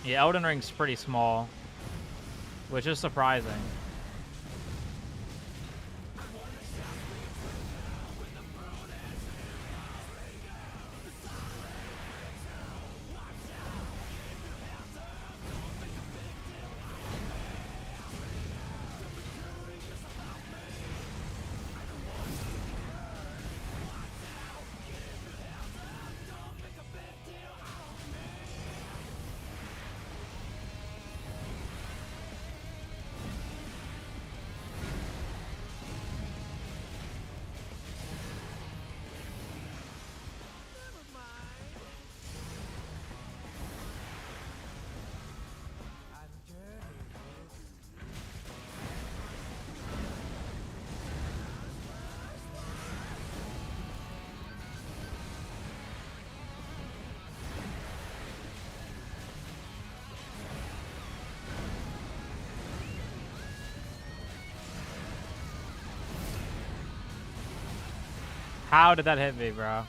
Yeah, Elden Ring's pretty small, which is surprising. How did that hit me, bro?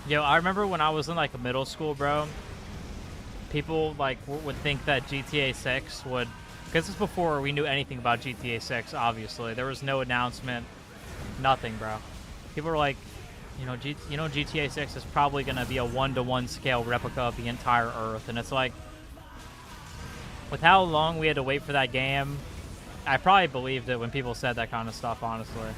Yo, I remember when I was in like middle school, bro. People like would think that GTA 6 would, because this is before we knew anything about GTA 6. Obviously, there was no announcement, nothing, bro. People were like, GTA 6 is probably gonna be a 1-to-1 scale replica of the entire Earth, and it's like, with how long we had to wait for that game, I probably believed it when people said that kind of stuff. Honestly.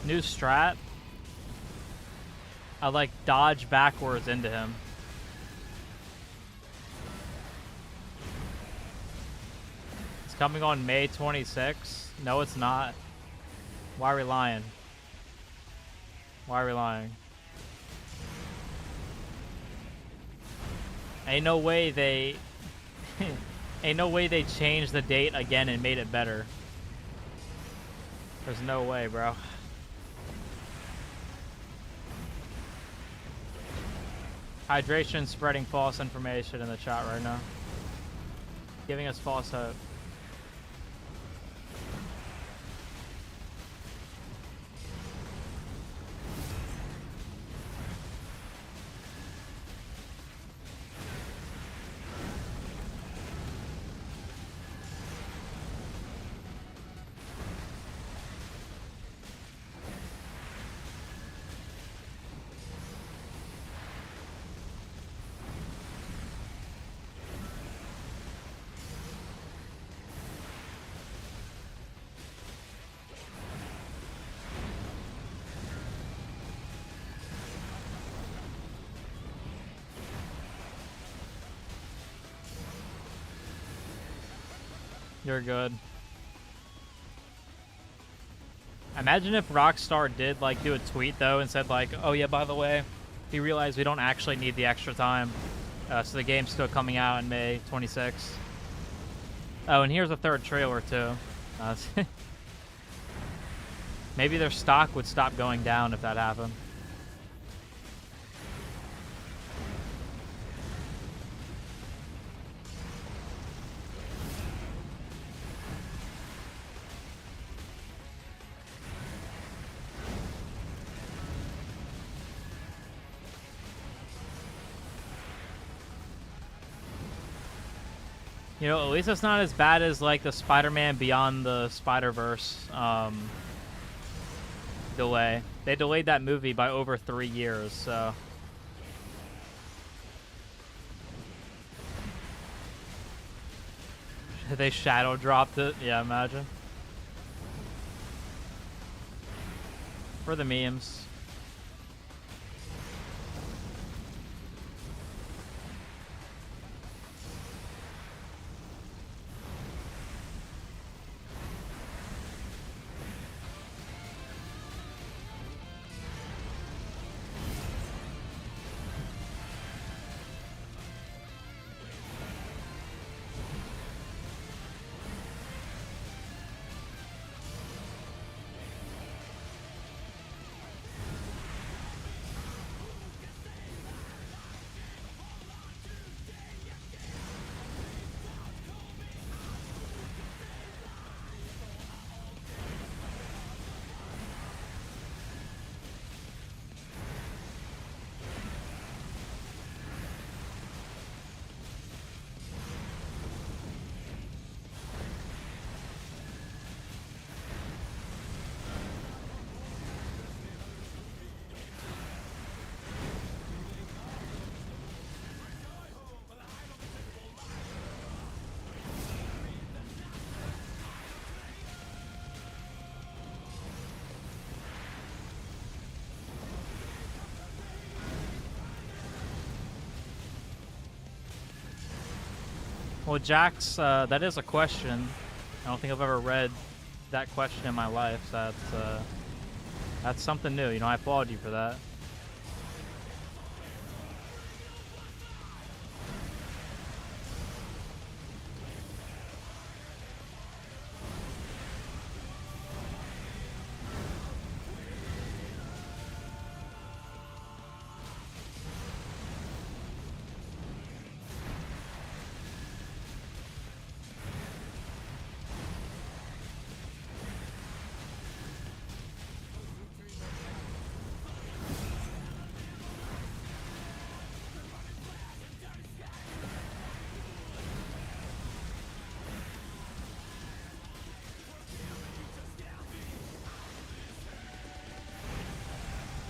New strat. I like dodge backwards into him. It's coming on May 26th. No, it's not. Why are we lying? Why are we lying? Ain't no way they ain't no way they changed the date again and made it better. There's no way, bro. Hydration spreading false information in the chat right now. Giving us false hope. You're good. Imagine if Rockstar did like do a tweet though and said like, oh yeah, by the way, we realize we don't actually need the extra time, so the game's still coming out in May 26th. Oh, and here's a third trailer too. Maybe their stock would stop going down if that happened. You know, at least it's not as bad as like the Spider-Man Beyond the Spider-Verse delay. They delayed that movie by over 3 years, so. They shadow dropped it. Yeah, imagine. For the memes. Well, Jax, that is a question. I don't think I've ever read that question in my life. So that's something new. You know, I applaud you for that.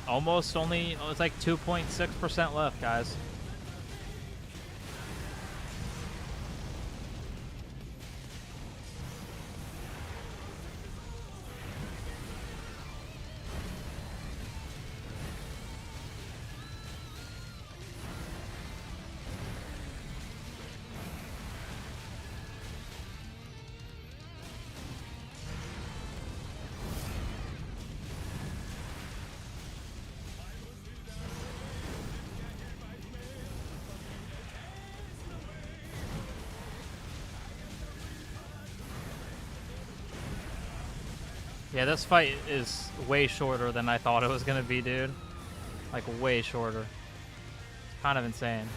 Almost only, it's like 2.6% left, guys. Yeah, this fight is way shorter than I thought it was gonna be, dude. Like, way shorter. Kind of insane.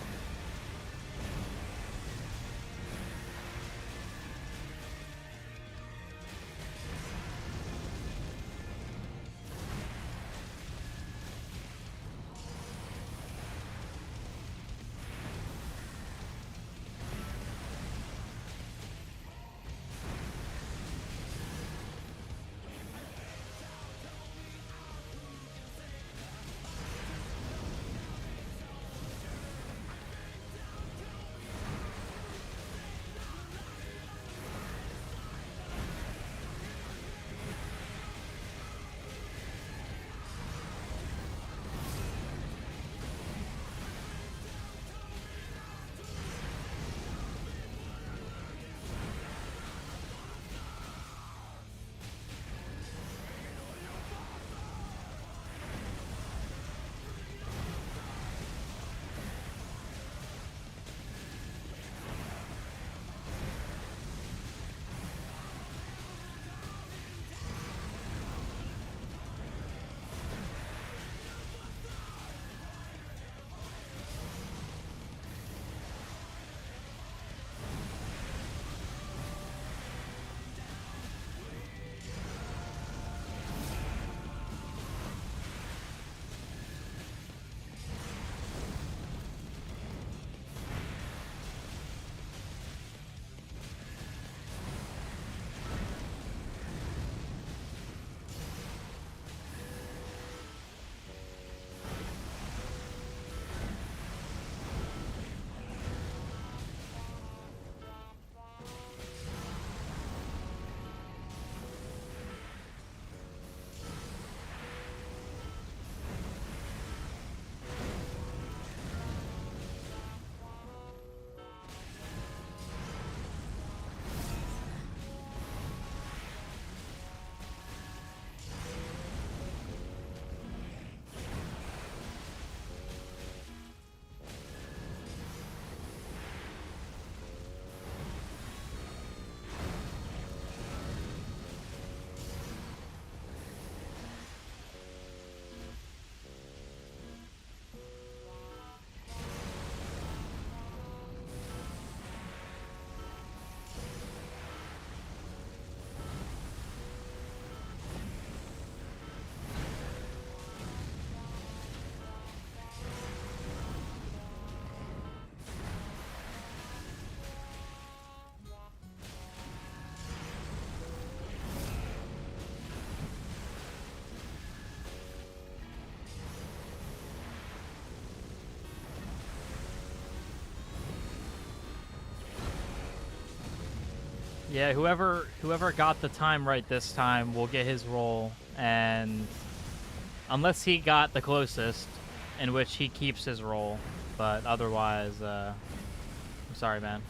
Yeah, whoever got the time right this time will get his roll, and unless he got the closest, in which he keeps his roll, but otherwise, I'm sorry, man.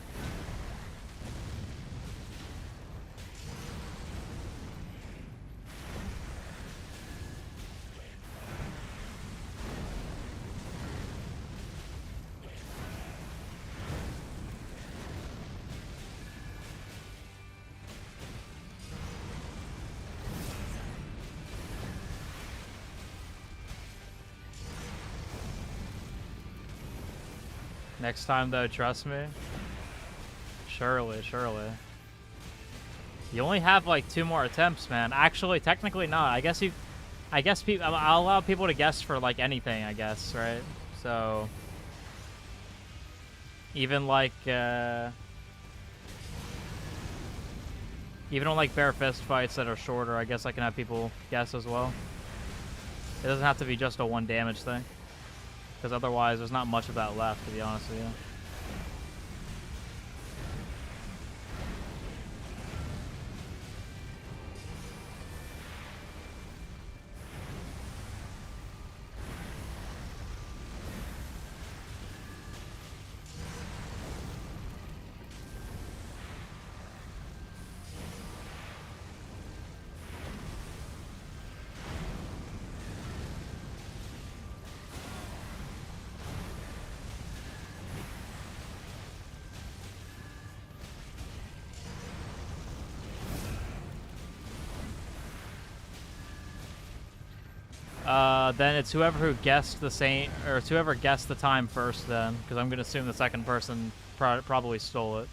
Next time, though, trust me. Surely, surely. You only have like 2 more attempts, man. Actually, technically not. I guess I'll allow people to guess for like anything, I guess, right? So even like even on like bare fist fights that are shorter, I guess I can have people guess as well. It doesn't have to be just a 1 damage thing, because otherwise there's not much of that left, to be honest with you. Then it's whoever who guessed the same, or it's whoever guessed the time first then, because I'm going to assume the second person probably stole it.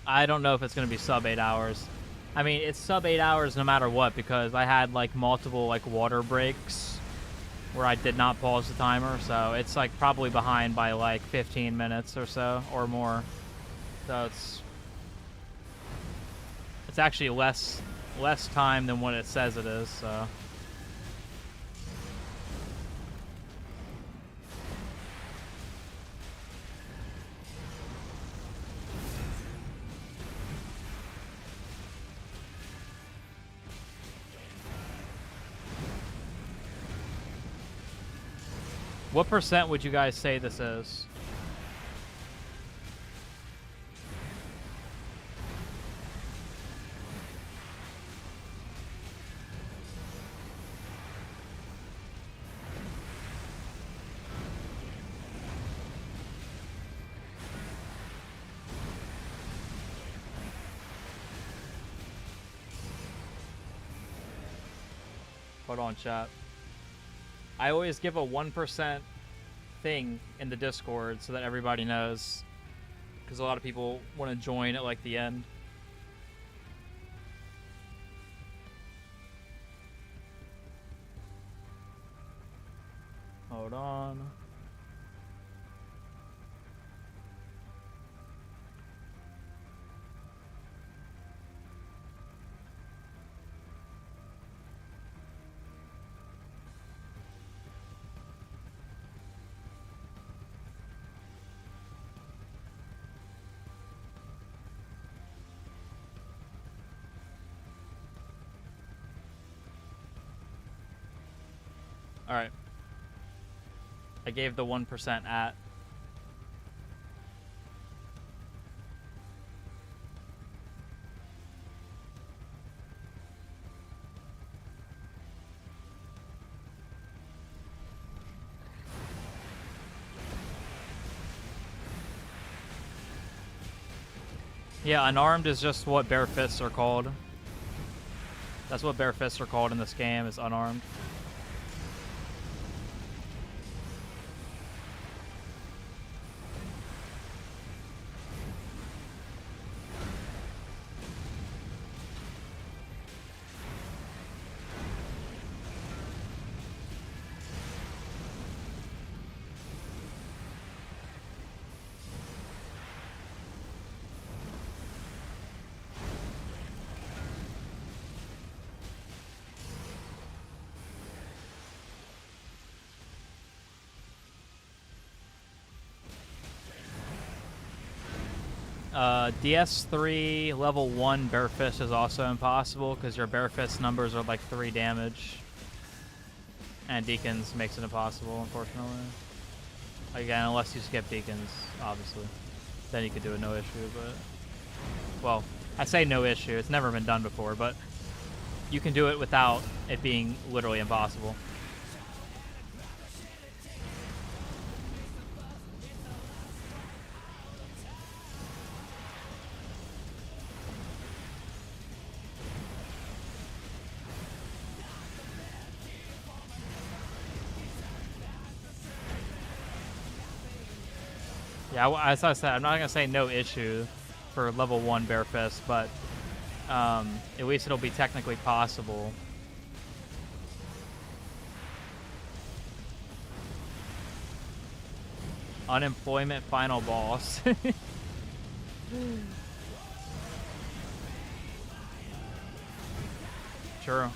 I don't know if it's going to be sub 8 hours. I mean, it's sub 8 hours no matter what, because I had like multiple like water breaks where I did not pause the timer, so it's like probably behind by like 15 minutes or so or more. So it's actually less time than what it says it is, so what percent would you guys say this is? Hold on, chat. I always give a 1% thing in the Discord so that everybody knows, because a lot of people want to join at like the end. Hold on. All right. I gave the 1% at. Yeah, unarmed is just what bare fists are called. That's what bare fists are called in this game, is unarmed. DS3 level 1 Bare Fist is also impossible because your Bare Fist numbers are like 3 damage. And Deacons makes it impossible, unfortunately. Again, unless you skip Deacons, obviously. Then you could do it no issue, but... Well, I say no issue. It's never been done before, but you can do it without it being literally impossible. Yeah, as I said, I'm not going to say no issue for level 1 Bare Fist, but at least it'll be technically possible. Unemployment final boss. True.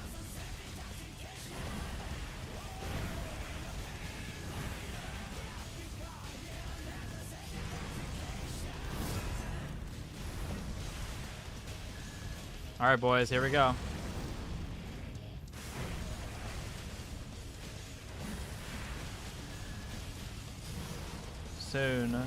All right, boys, here we go. Soon.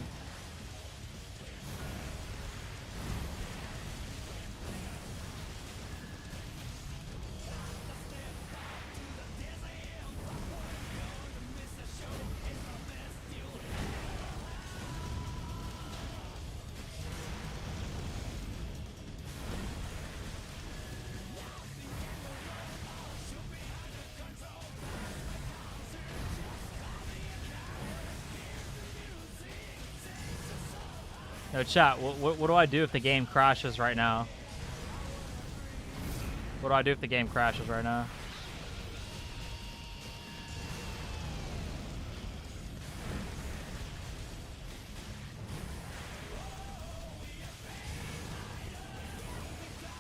No, chat, what do I do if the game crashes right now? What do I do if the game crashes right now?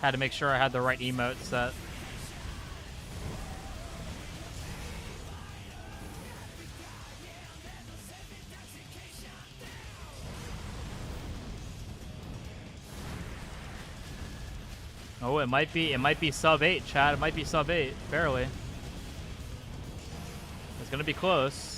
Had to make sure I had the right emote set. Oh, it might be sub 8, chat. It might be sub 8, barely. It's gonna be close.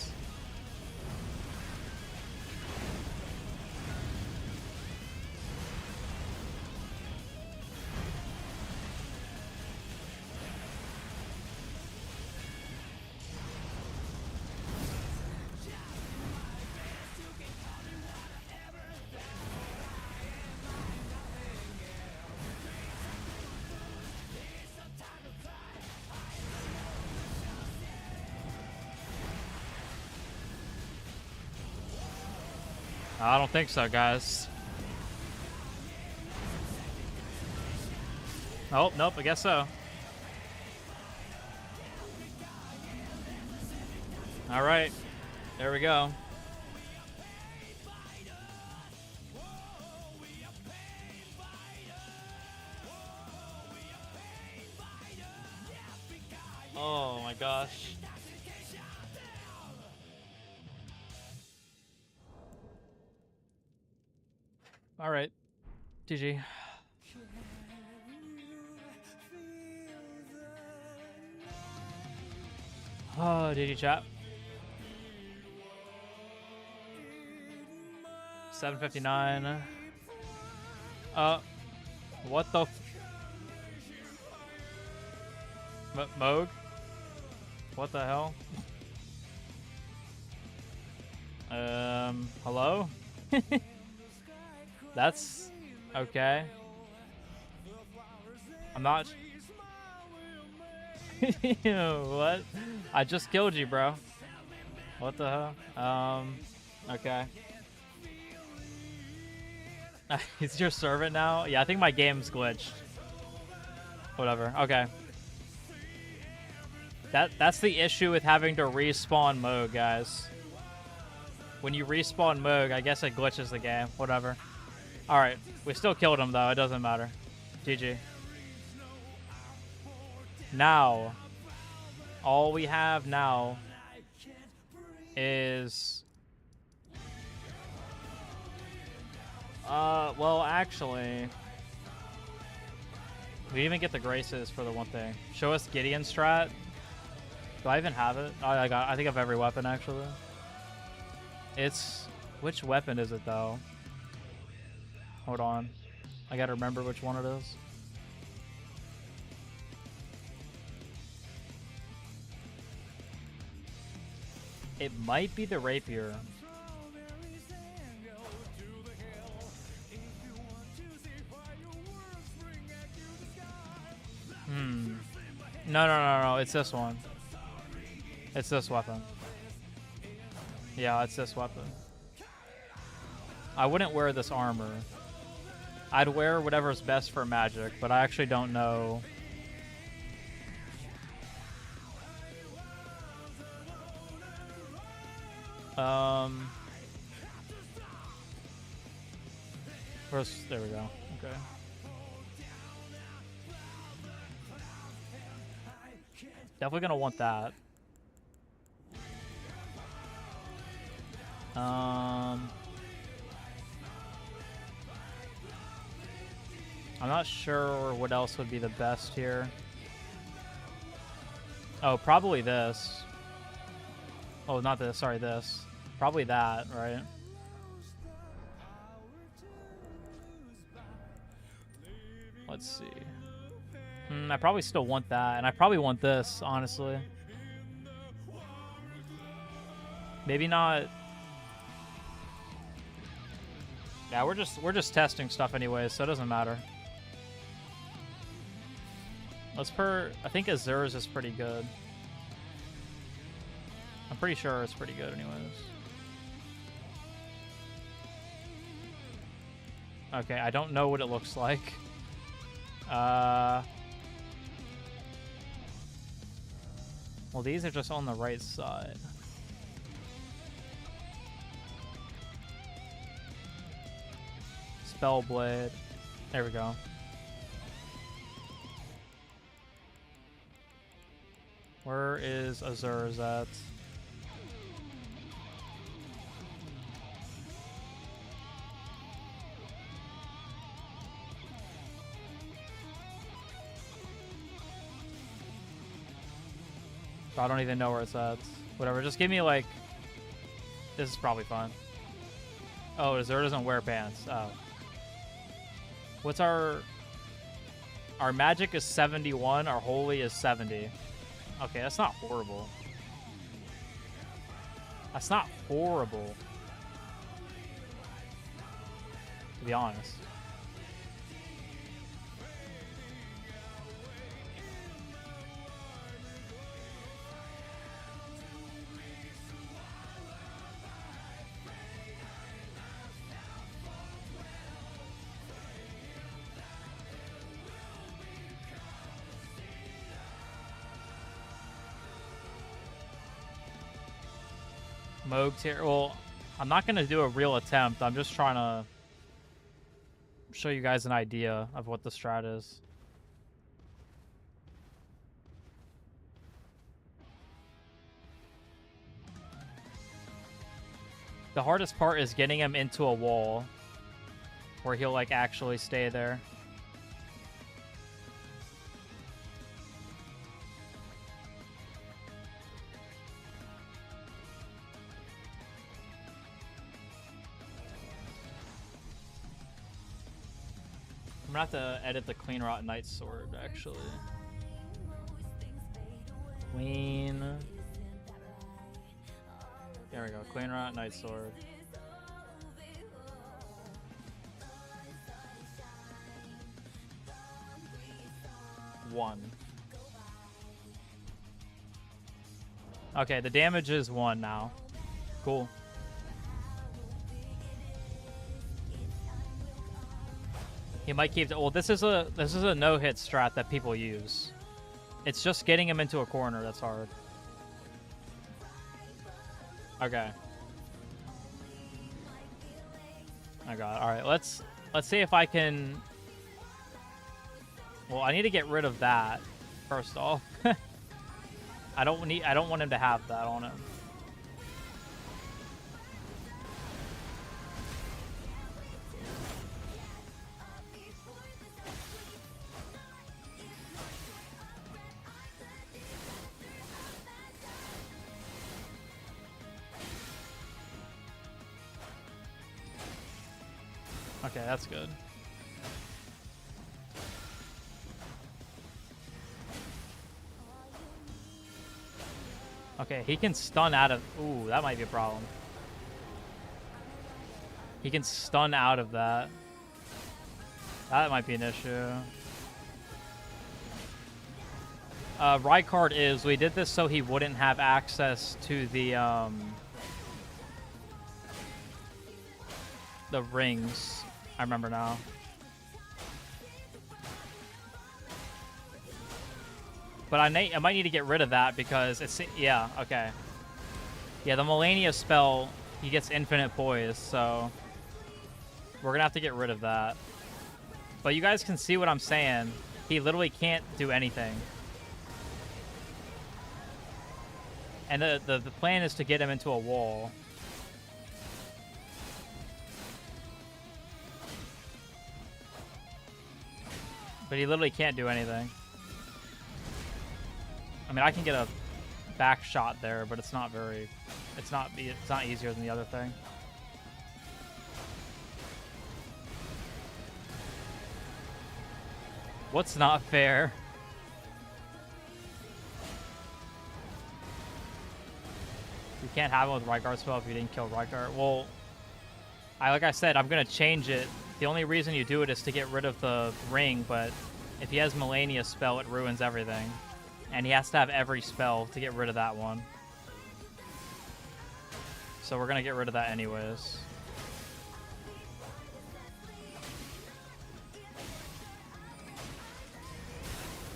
I don't think so, guys. Oh, nope, I guess so. All right, there we go. Oh my gosh. All right, GG. Oh, GG chat. 7:59. What the? Mohg? What the hell? Hello? That's okay. I'm not. What? I just killed you, bro. What the hell? Okay. Is your servant now? Yeah, I think my game's glitched. Whatever. Okay. That's the issue with having to respawn Mohg, guys. When you respawn Mohg, I guess it glitches the game. Whatever. Alright. We still killed him, though. It doesn't matter. GG. Now, all we have now is... Well, actually, we didn't even get the graces for the one thing. Show us Gideon strat. Do I even have it? Oh, I think I have every weapon, actually. It's... Which weapon is it, though? Hold on. I gotta remember which one it is. It might be the rapier. No. It's this one. It's this weapon. Yeah, it's this weapon. I wouldn't wear this armor. I'd wear whatever's best for magic, but I actually don't know. First, there we go. Okay. Definitely gonna want that. I'm not sure what else would be the best here. Oh, probably this. Oh, not this. Sorry, this. Probably that, right? Let's see. I probably still want that, and I probably want this, honestly. Maybe not. Yeah, we're just testing stuff anyway, so it doesn't matter. I think Azur's is pretty good. I'm pretty sure it's pretty good anyways. Okay, I don't know what it looks like. Well, these are just on the right side. Spellblade. There we go. Where is Azur's at? I don't even know where it's at. Whatever, just give me like... This is probably fine. Oh, Azur doesn't wear pants. Oh. What's our... Our magic is 71, our holy is 70. Okay, that's not horrible. That's not horrible. To be honest. Mohg's here. Well, I'm not going to do a real attempt. I'm just trying to show you guys an idea of what the strat is. The hardest part is getting him into a wall where he'll like actually stay there. I'm gonna have to edit the Clean Rot Knight Sword, actually. Queen. There we go. Clean Rot Knight Sword. One. Okay, the damage is 1 now. Cool. He might keep. Well, this is a no-hit strat that people use. It's just getting him into a corner that's hard. Okay. I got it. All right, let's see if I can. Well, I need to get rid of that first off. I don't want him to have that on him. Okay, that's good. Okay, he can stun out of... Ooh, that might be a problem. He can stun out of that. That might be an issue. Rykard is... We did this so he wouldn't have access to the rings. I remember now. But I might need to get rid of that because it's... Yeah, okay. Yeah, the Melania spell, he gets infinite poise, so... We're going to have to get rid of that. But you guys can see what I'm saying. He literally can't do anything. And the plan is to get him into a wall. But he literally can't do anything. I mean, I can get a back shot there, but it's not very... It's not easier than the other thing. What's not fair? You can't have him with Rykard's spell if you didn't kill Rykard. Well, like I said, I'm going to change it. The only reason you do it is to get rid of the ring, but if he has Melania's spell, it ruins everything. And he has to have every spell to get rid of that one. So we're going to get rid of that anyways.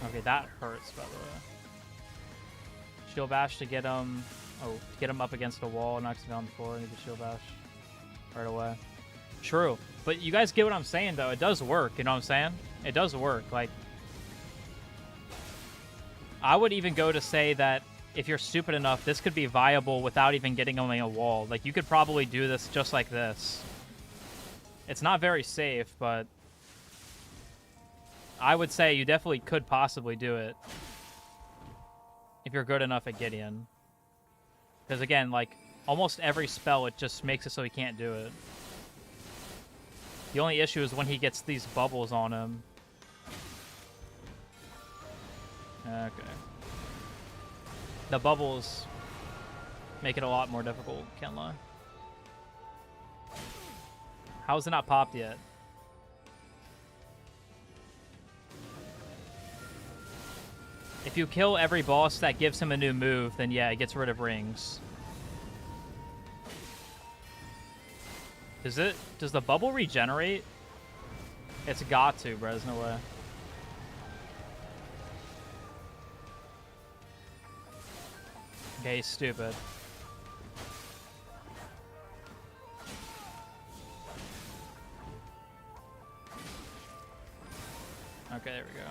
Okay, that hurts, by the way. Shield Bash to get him... Oh, to get him up against the wall, knocks him down the floor, and need the Shield Bash right away. True. But you guys get what I'm saying, though. It does work, you know what I'm saying? It does work. Like, I would even go to say that if you're stupid enough, this could be viable without even getting him a wall. Like, you could probably do this just like this. It's not very safe, but I would say you definitely could possibly do it if you're good enough at Gideon. Because, again, like, almost every spell, it just makes it so he can't do it. The only issue is when he gets these bubbles on him. Okay. The bubbles make it a lot more difficult, can't lie. How is it not popped yet? If you kill every boss that gives him a new move, then yeah, it gets rid of rings. Does the bubble regenerate? It's got to, bro. There's no way. Okay, he's stupid. Okay, there we go.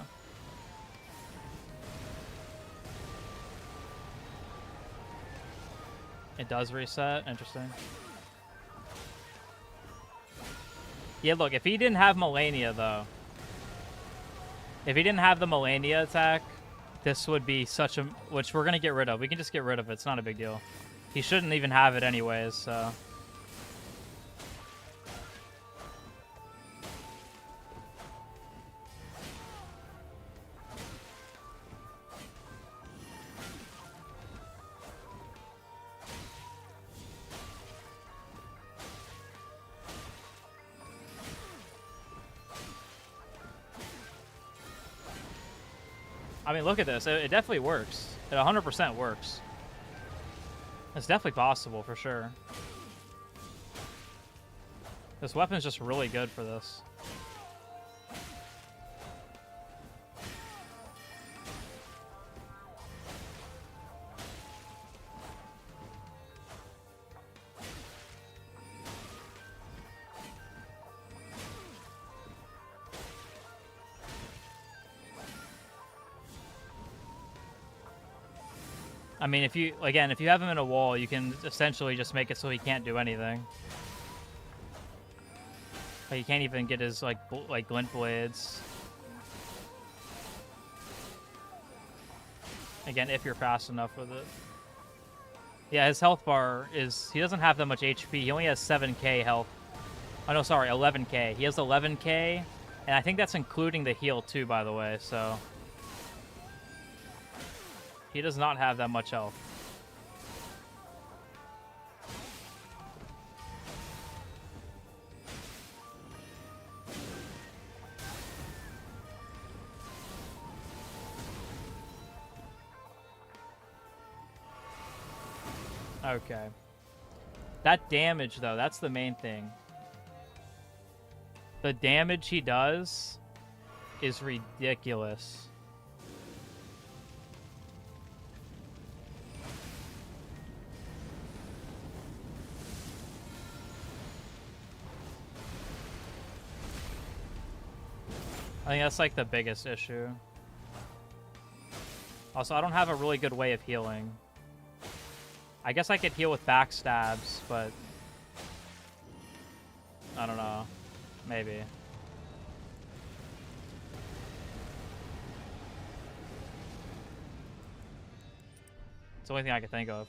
It does reset. Interesting. Yeah, look, if he didn't have Melania, though. If he didn't have the Melania attack, this would be such a... Which we're going to get rid of. We can just get rid of it. It's not a big deal. He shouldn't even have it anyways, so... I mean, look at this. It definitely works. It 100% works. It's definitely possible, for sure. This weapon's just really good for this. I mean, if you have him in a wall, you can essentially just make it so he can't do anything. Like, he can't even get his, like glint blades. Again, if you're fast enough with it. Yeah, his health bar is... He doesn't have that much HP. He only has 7k health. Oh, no, sorry, 11k. He has 11k, and I think that's including the heal, too, by the way, so... He does not have that much health. Okay. That damage, though, that's the main thing. The damage he does is ridiculous. I think that's like the biggest issue. Also, I don't have a really good way of healing. I guess I could heal with backstabs, but I don't know. Maybe. It's the only thing I can think of.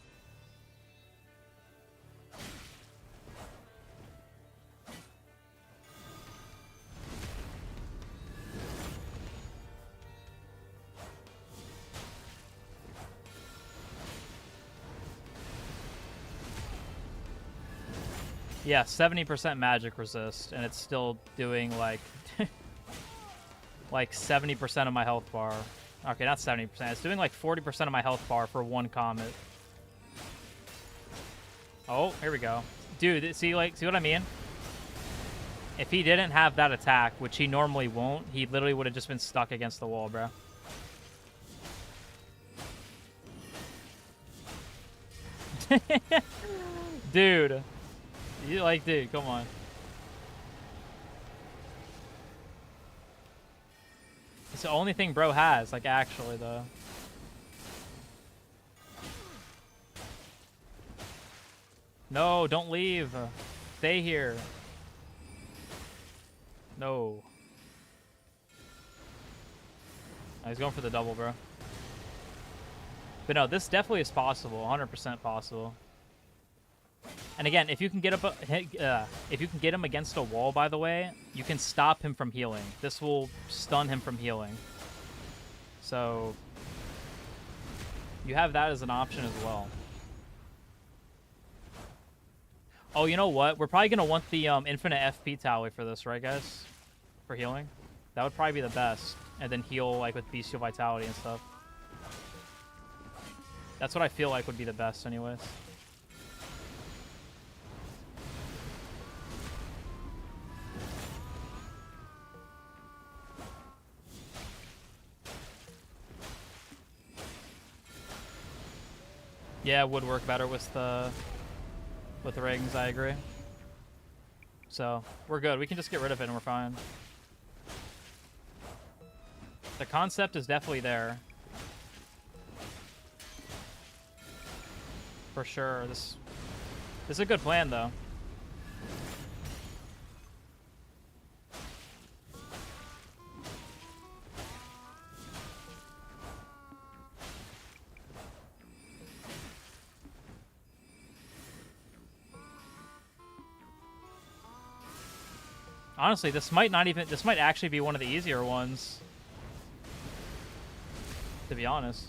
Yeah, 70% magic resist, and it's still doing like like 70% of my health bar. Okay, not 70%. It's doing like 40% of my health bar for one comet. Oh, here we go. Dude, see what I mean? If he didn't have that attack, which he normally won't, he literally would have just been stuck against the wall, bro. Dude. You like, dude, come on. It's the only thing bro has, like, actually, though. No, don't leave. Stay here. No. Oh, he's going for the double, bro. But no, this definitely is possible. 100% possible. And again, if you can get up, if you can get him against a wall, by the way, you can stop him from healing. This will stun him from healing. So you have that as an option as well. Oh, you know what? We're probably gonna want the infinite FP tally for this, right, guys? For healing, that would probably be the best. And then heal like with bestial vitality and stuff. That's what I feel like would be the best, anyways. Yeah, it would work better with the rings, I agree. So, we're good. We can just get rid of it and we're fine. The concept is definitely there. For sure. This is a good plan, though. Honestly, this might actually be one of the easier ones. To be honest.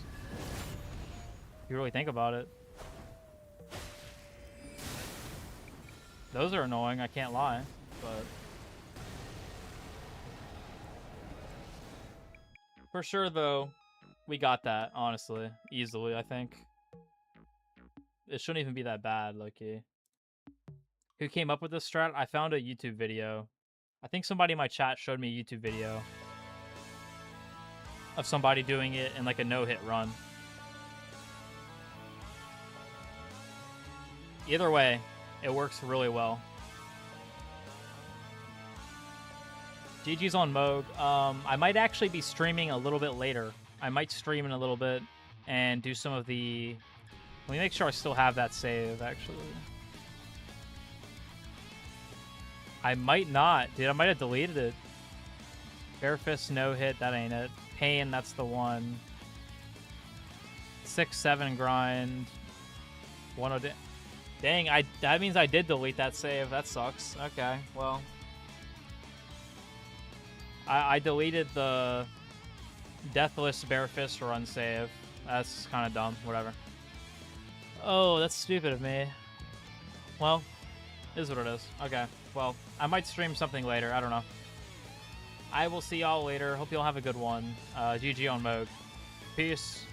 If you really think about it. Those are annoying, I can't lie, but for sure though, we got that, honestly. Easily, I think. It shouldn't even be that bad, low-key. Who came up with this strat? I found a YouTube video. I think somebody in my chat showed me a YouTube video of somebody doing it in like a no-hit run. Either way, it works really well. GG's on Mohg. I might actually be streaming a little bit later. I might stream in a little bit and do some of the... Let me make sure I still have that save, actually. I might not. Dude, I might have deleted it. Bare Fist, no hit, that ain't it. Pain, that's the one. 6-7 grind. 1-0. Dang, that means I did delete that save. That sucks. Okay, well. I deleted the Deathless Bare Fist run save. That's kind of dumb. Whatever. Oh, that's stupid of me. Well, is what it is. Okay, well, I might stream something later. I don't know. I will see y'all later. Hope y'all have a good one. GG on Mohg. Peace.